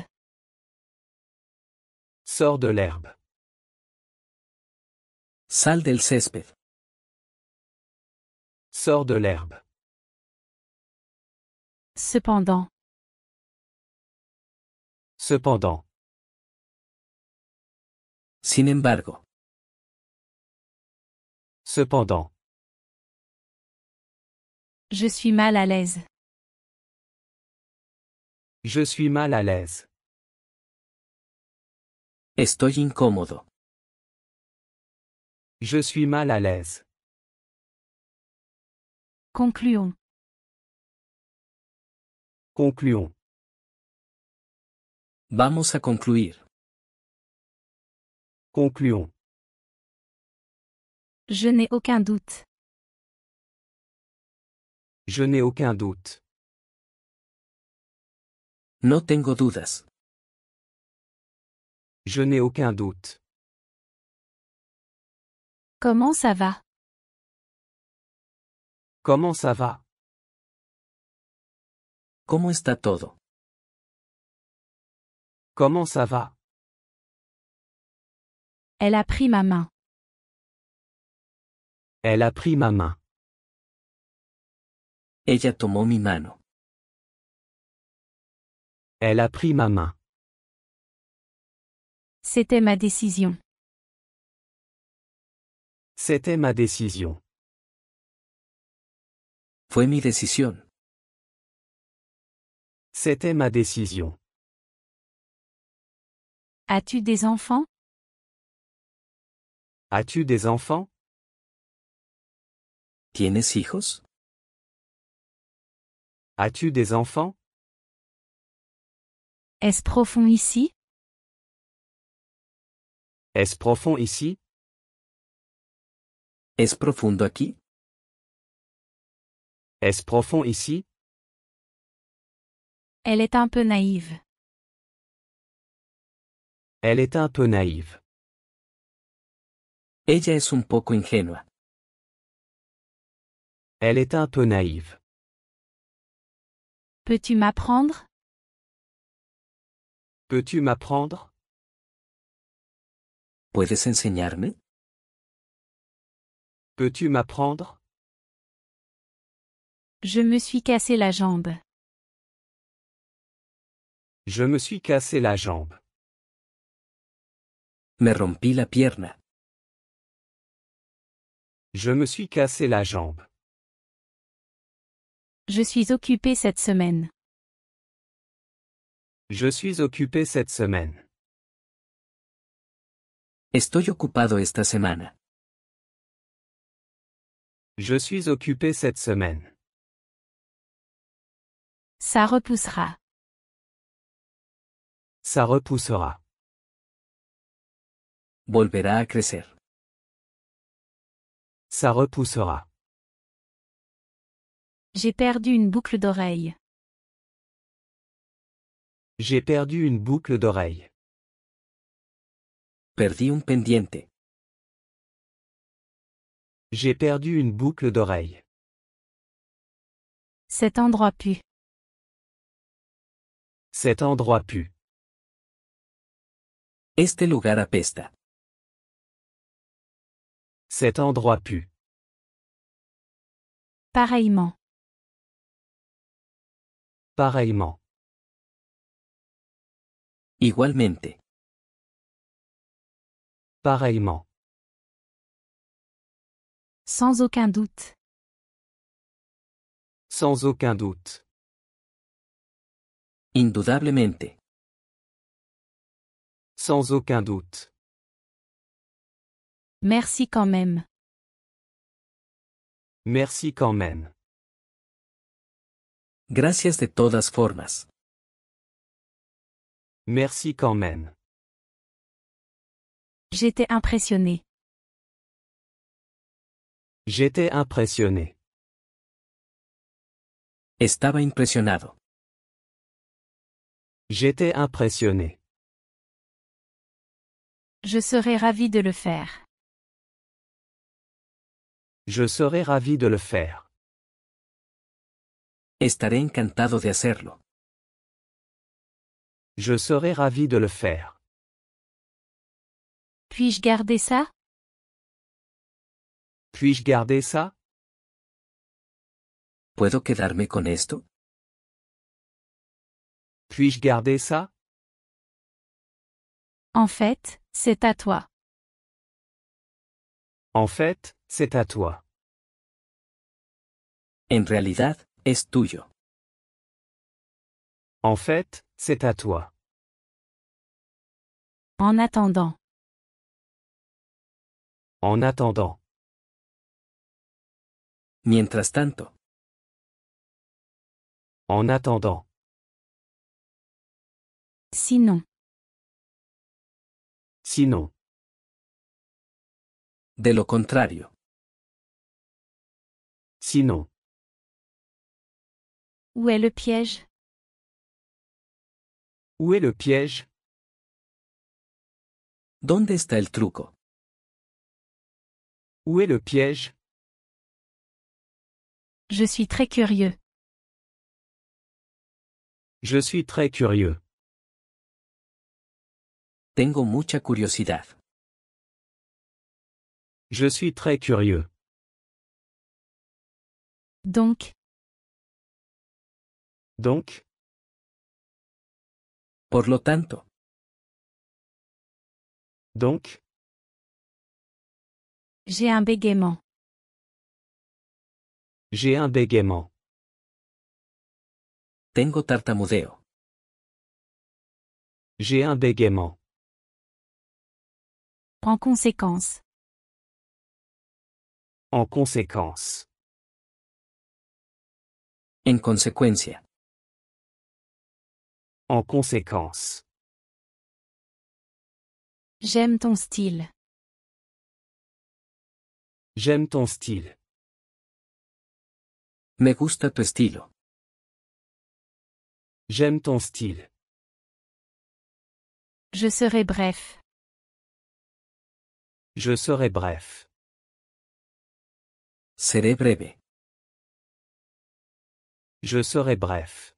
Sors de l'herbe. Sal del césped. Sors de l'herbe. Cependant. Cependant. Sin embargo. Cependant. Je suis mal à l'aise. Je suis mal à l'aise. Estoy incómodo. Je suis mal à l'aise. Concluons. Concluons. Vamos a concluir. Concluons. Je n'ai aucun doute. Je n'ai aucun doute. No tengo dudas. Je n'ai aucun doute. Comment ça va? Comment ça va? ¿Cómo está todo? Comment ça va? Elle a pris ma main. Elle a pris ma main. Ella tomó mi mano. Elle a pris ma main. C'était ma décision. C'était ma décision. Fue mi decisión. C'était ma décision. As-tu des enfants? As-tu des enfants? ¿Tienes hijos? As-tu des enfants? Est-ce profond ici? Est-ce profond ici? ¿Es profundo aquí? Est-ce profond ici? Elle est un peu naïve. Elle est un peu naïve. Ella es un poco ingenua. Elle est un peu naïve. Peux-tu m'apprendre? Peux-tu m'apprendre? ¿Puedes enseñarme? Peux-tu m'apprendre? Je me suis cassé la jambe. Je me suis cassé la jambe. Me rompí la pierna. Je me suis cassé la jambe. Je suis occupée cette semaine. Je suis occupé cette semaine. Estoy ocupado esta semana. Je suis occupé cette semaine. Ça repoussera. Ça repoussera. Volverá a crecer. Ça repoussera. J'ai perdu une boucle d'oreille. J'ai perdu une boucle d'oreille. Perdí un pendiente. J'ai perdu une boucle d'oreille. Cet endroit pue. Cet endroit pue. Este lugar apesta. Cet endroit pue. Pareillement. Pareillement. Igualmente. Pareillement. Sans aucun doute. Sans aucun doute. Indudablemente. Sans aucun doute. Merci quand même. Merci quand même. Gracias de todas formas. Merci quand même. J'étais impressionnée. J'étais impressionné. Estaba impresionado. J'étais impressionné. Je serais ravie de le faire. Je serais ravi de le faire. Estaré encantado de hacerlo. Je serai ravi de le faire. Puis-je garder ça? Puis-je garder ça? ¿Puedo quedarme con esto? Puis-je garder ça? En fait, c'est à toi. En fait, c'est à toi. En realidad, es tuyo. En fait, c'est à toi. En attendant. En attendant. Mientras tanto. En attendant. Sinon. Sinon. De lo contrario. Sinon. Où est le piège? Où est le piège? ¿Dónde está el truco? Où est le piège? Je suis très curieux. Je suis très curieux. Tengo mucha curiosidad. Je suis très curieux. Donc. Donc. Por lo tanto. Donc. J'ai un bégaiement. J'ai un bégaiement. Tengo tartamudeo. J'ai un bégaiement. En conséquence. En conséquence. En consecuencia. En conséquence. J'aime ton style. J'aime ton style. Me gusta tu estilo. J'aime ton style. Je serai bref. Je serai bref. Seré breve. Je serai bref.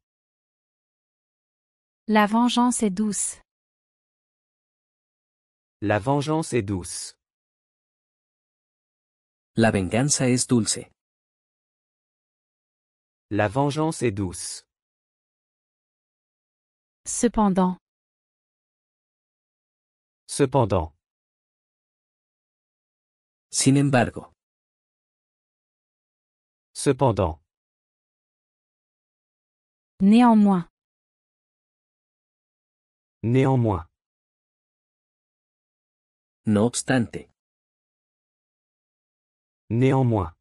La vengeance est douce. La vengeance est douce. La venganza es dulce. La vengeance est douce. Cependant. Cependant. Sin embargo. Cependant. Néanmoins. Néanmoins. No obstante. Néanmoins.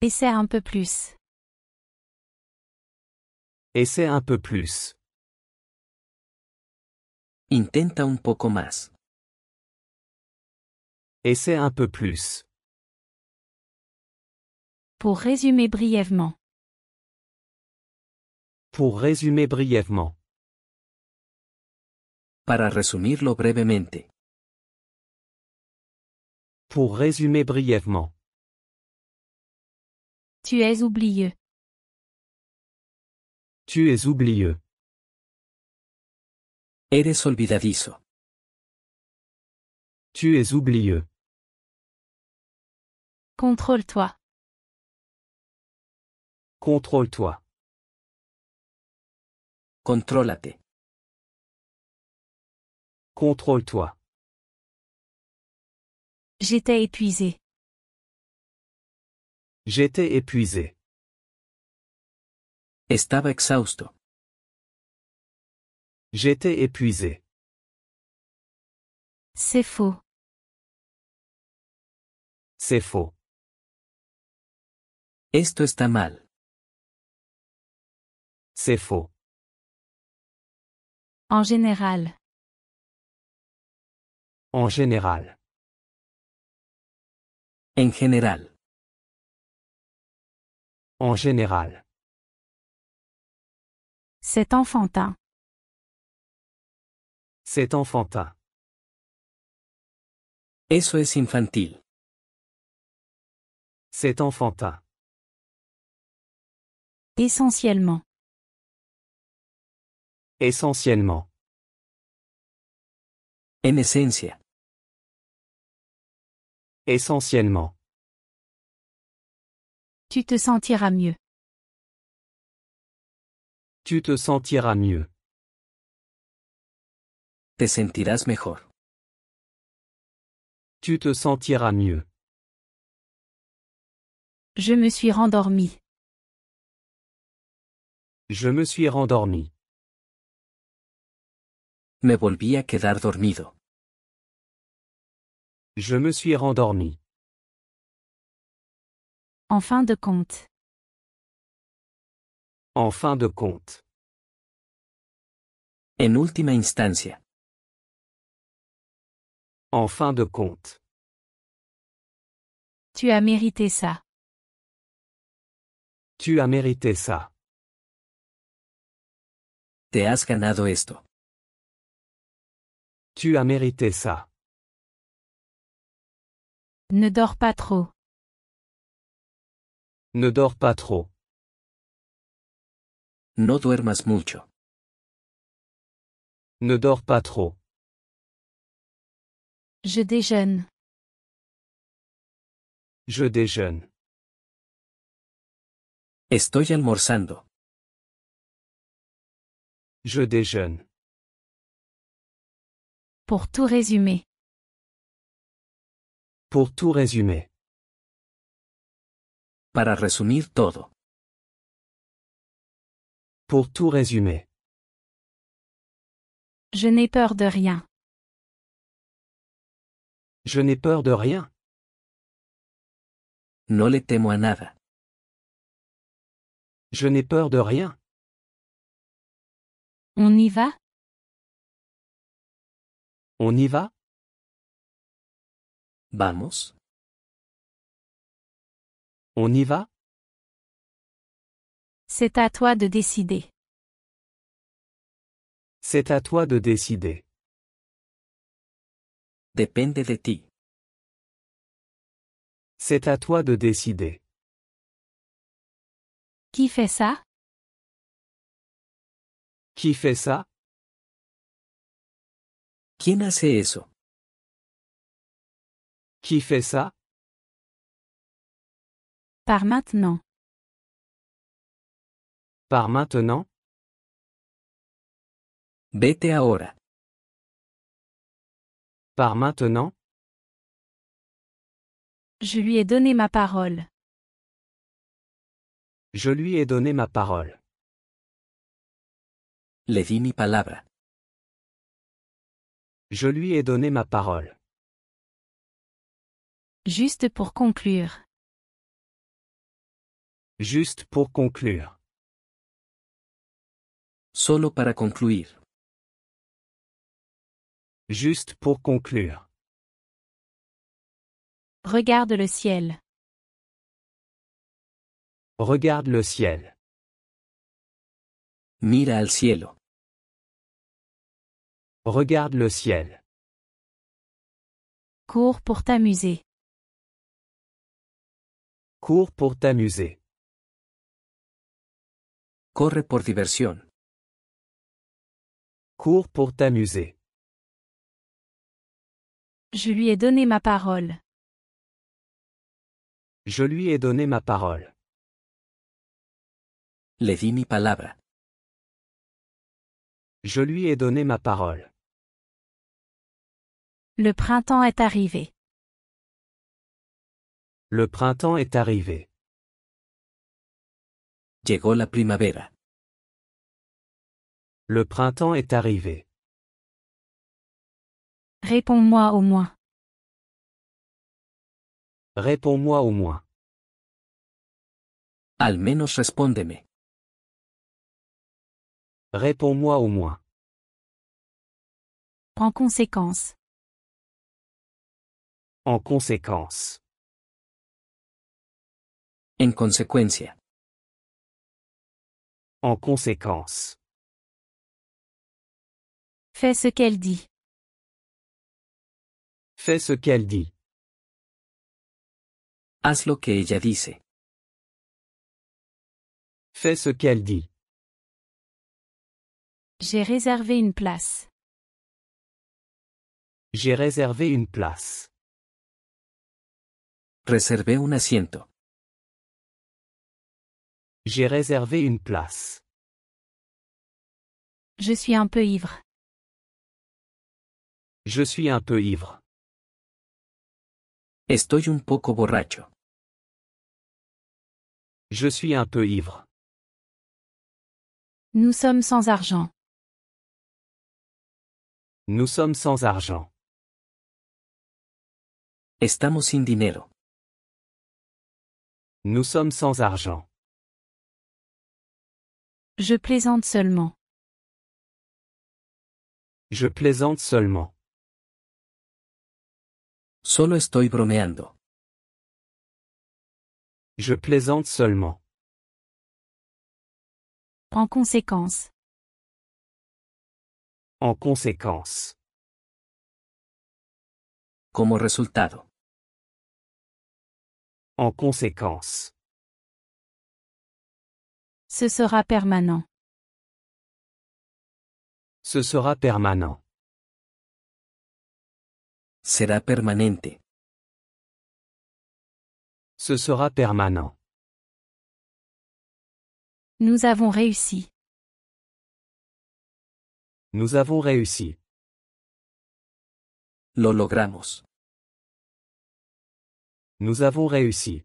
Essaie un peu plus. Essaie un peu plus. Intenta un poco más. Essaie un peu plus. Pour résumer brièvement. Pour résumer brièvement. Para resumirlo brevemente. Pour résumer brièvement. Tu es oublieux. Tu es oublieux. Eres olvidadizo. Tu es oublieux. Contrôle-toi. Contrôle-toi. Contrólate. Contrôle-toi. J'étais épuisé. J'étais épuisé. Estaba exhausto. J'étais épuisé. C'est faux. C'est faux. Esto está mal. C'est faux. En général. En général. En general. En général. C'est enfantin. C'est enfantin. Eso es infantil. C'est enfantin. Essentiellement. Essentiellement. En esencia. Essentiellement. Tu te sentiras mieux. Tu te sentiras mieux. Te sentirás mejor. Tu te sentiras mieux. Je me suis rendormi. Je me suis rendormi. Me volví a quedar dormido. Je me suis rendormi. En fin de compte. En fin de compte. En última instancia. En fin de compte. Tu as mérité ça. Tu as mérité ça. Te has ganado esto. Tu as mérité ça. Ne dors pas trop. Ne dors pas trop. No duermas mucho. Ne dors pas trop. Je déjeune. Je déjeune. Estoy almorzando. Je déjeune. Pour tout résumer. Pour tout résumer. Para resumir todo. Pour tout résumer. Je n'ai peur de rien. Je n'ai peur de rien. No le temo a nada. Je n'ai peur de rien. On y va? On y va? Vamos. On y va? C'est à toi de décider. C'est à toi de décider. Depende de ti. C'est à toi de décider. Qui fait ça? Qui fait ça? ¿Quién hace eso? Qui fait ça? Par maintenant. Par maintenant? Vete ahora. Par maintenant? Je lui ai donné ma parole. Je lui ai donné ma parole. Le di mi palabra. Je lui ai donné ma parole. Juste pour conclure. Juste pour conclure. Solo para concluir. Juste pour conclure. Regarde le ciel. Regarde le ciel. Mira al cielo. Regarde le ciel. Cours pour t'amuser. Cours pour t'amuser. Corre por diversión. Cours pour t'amuser. Je lui ai donné ma parole. Je lui ai donné ma parole. Le di mi palabra. Je lui ai donné ma parole. Le printemps est arrivé. Le printemps est arrivé. Llegó la primavera. Le printemps est arrivé. Réponds-moi au moins. Réponds-moi au moins. Al menos respóndeme. Réponds-moi au moins. En conséquence. En conséquence. En consecuencia. En conséquence. Fais ce qu'elle dit. Fais ce qu'elle dit. Haz lo que ella dice. Fais ce qu'elle dit. J'ai réservé une place. J'ai réservé une place. Reservé un asiento. J'ai réservé une place. Je suis un peu ivre. Je suis un peu ivre. Estoy un poco borracho. Je suis un peu ivre. Nous sommes sans argent. Nous sommes sans argent. Estamos sin dinero. Nous sommes sans argent. Je plaisante seulement. Je plaisante seulement. Solo estoy bromeando. Je plaisante seulement. En conséquence. En conséquence. Como resultado. En conséquence. Ce sera permanent. Ce sera permanent. Será permanente. Ce sera permanent. Nous avons réussi. Nous avons réussi. Lo logramos. Nous avons réussi.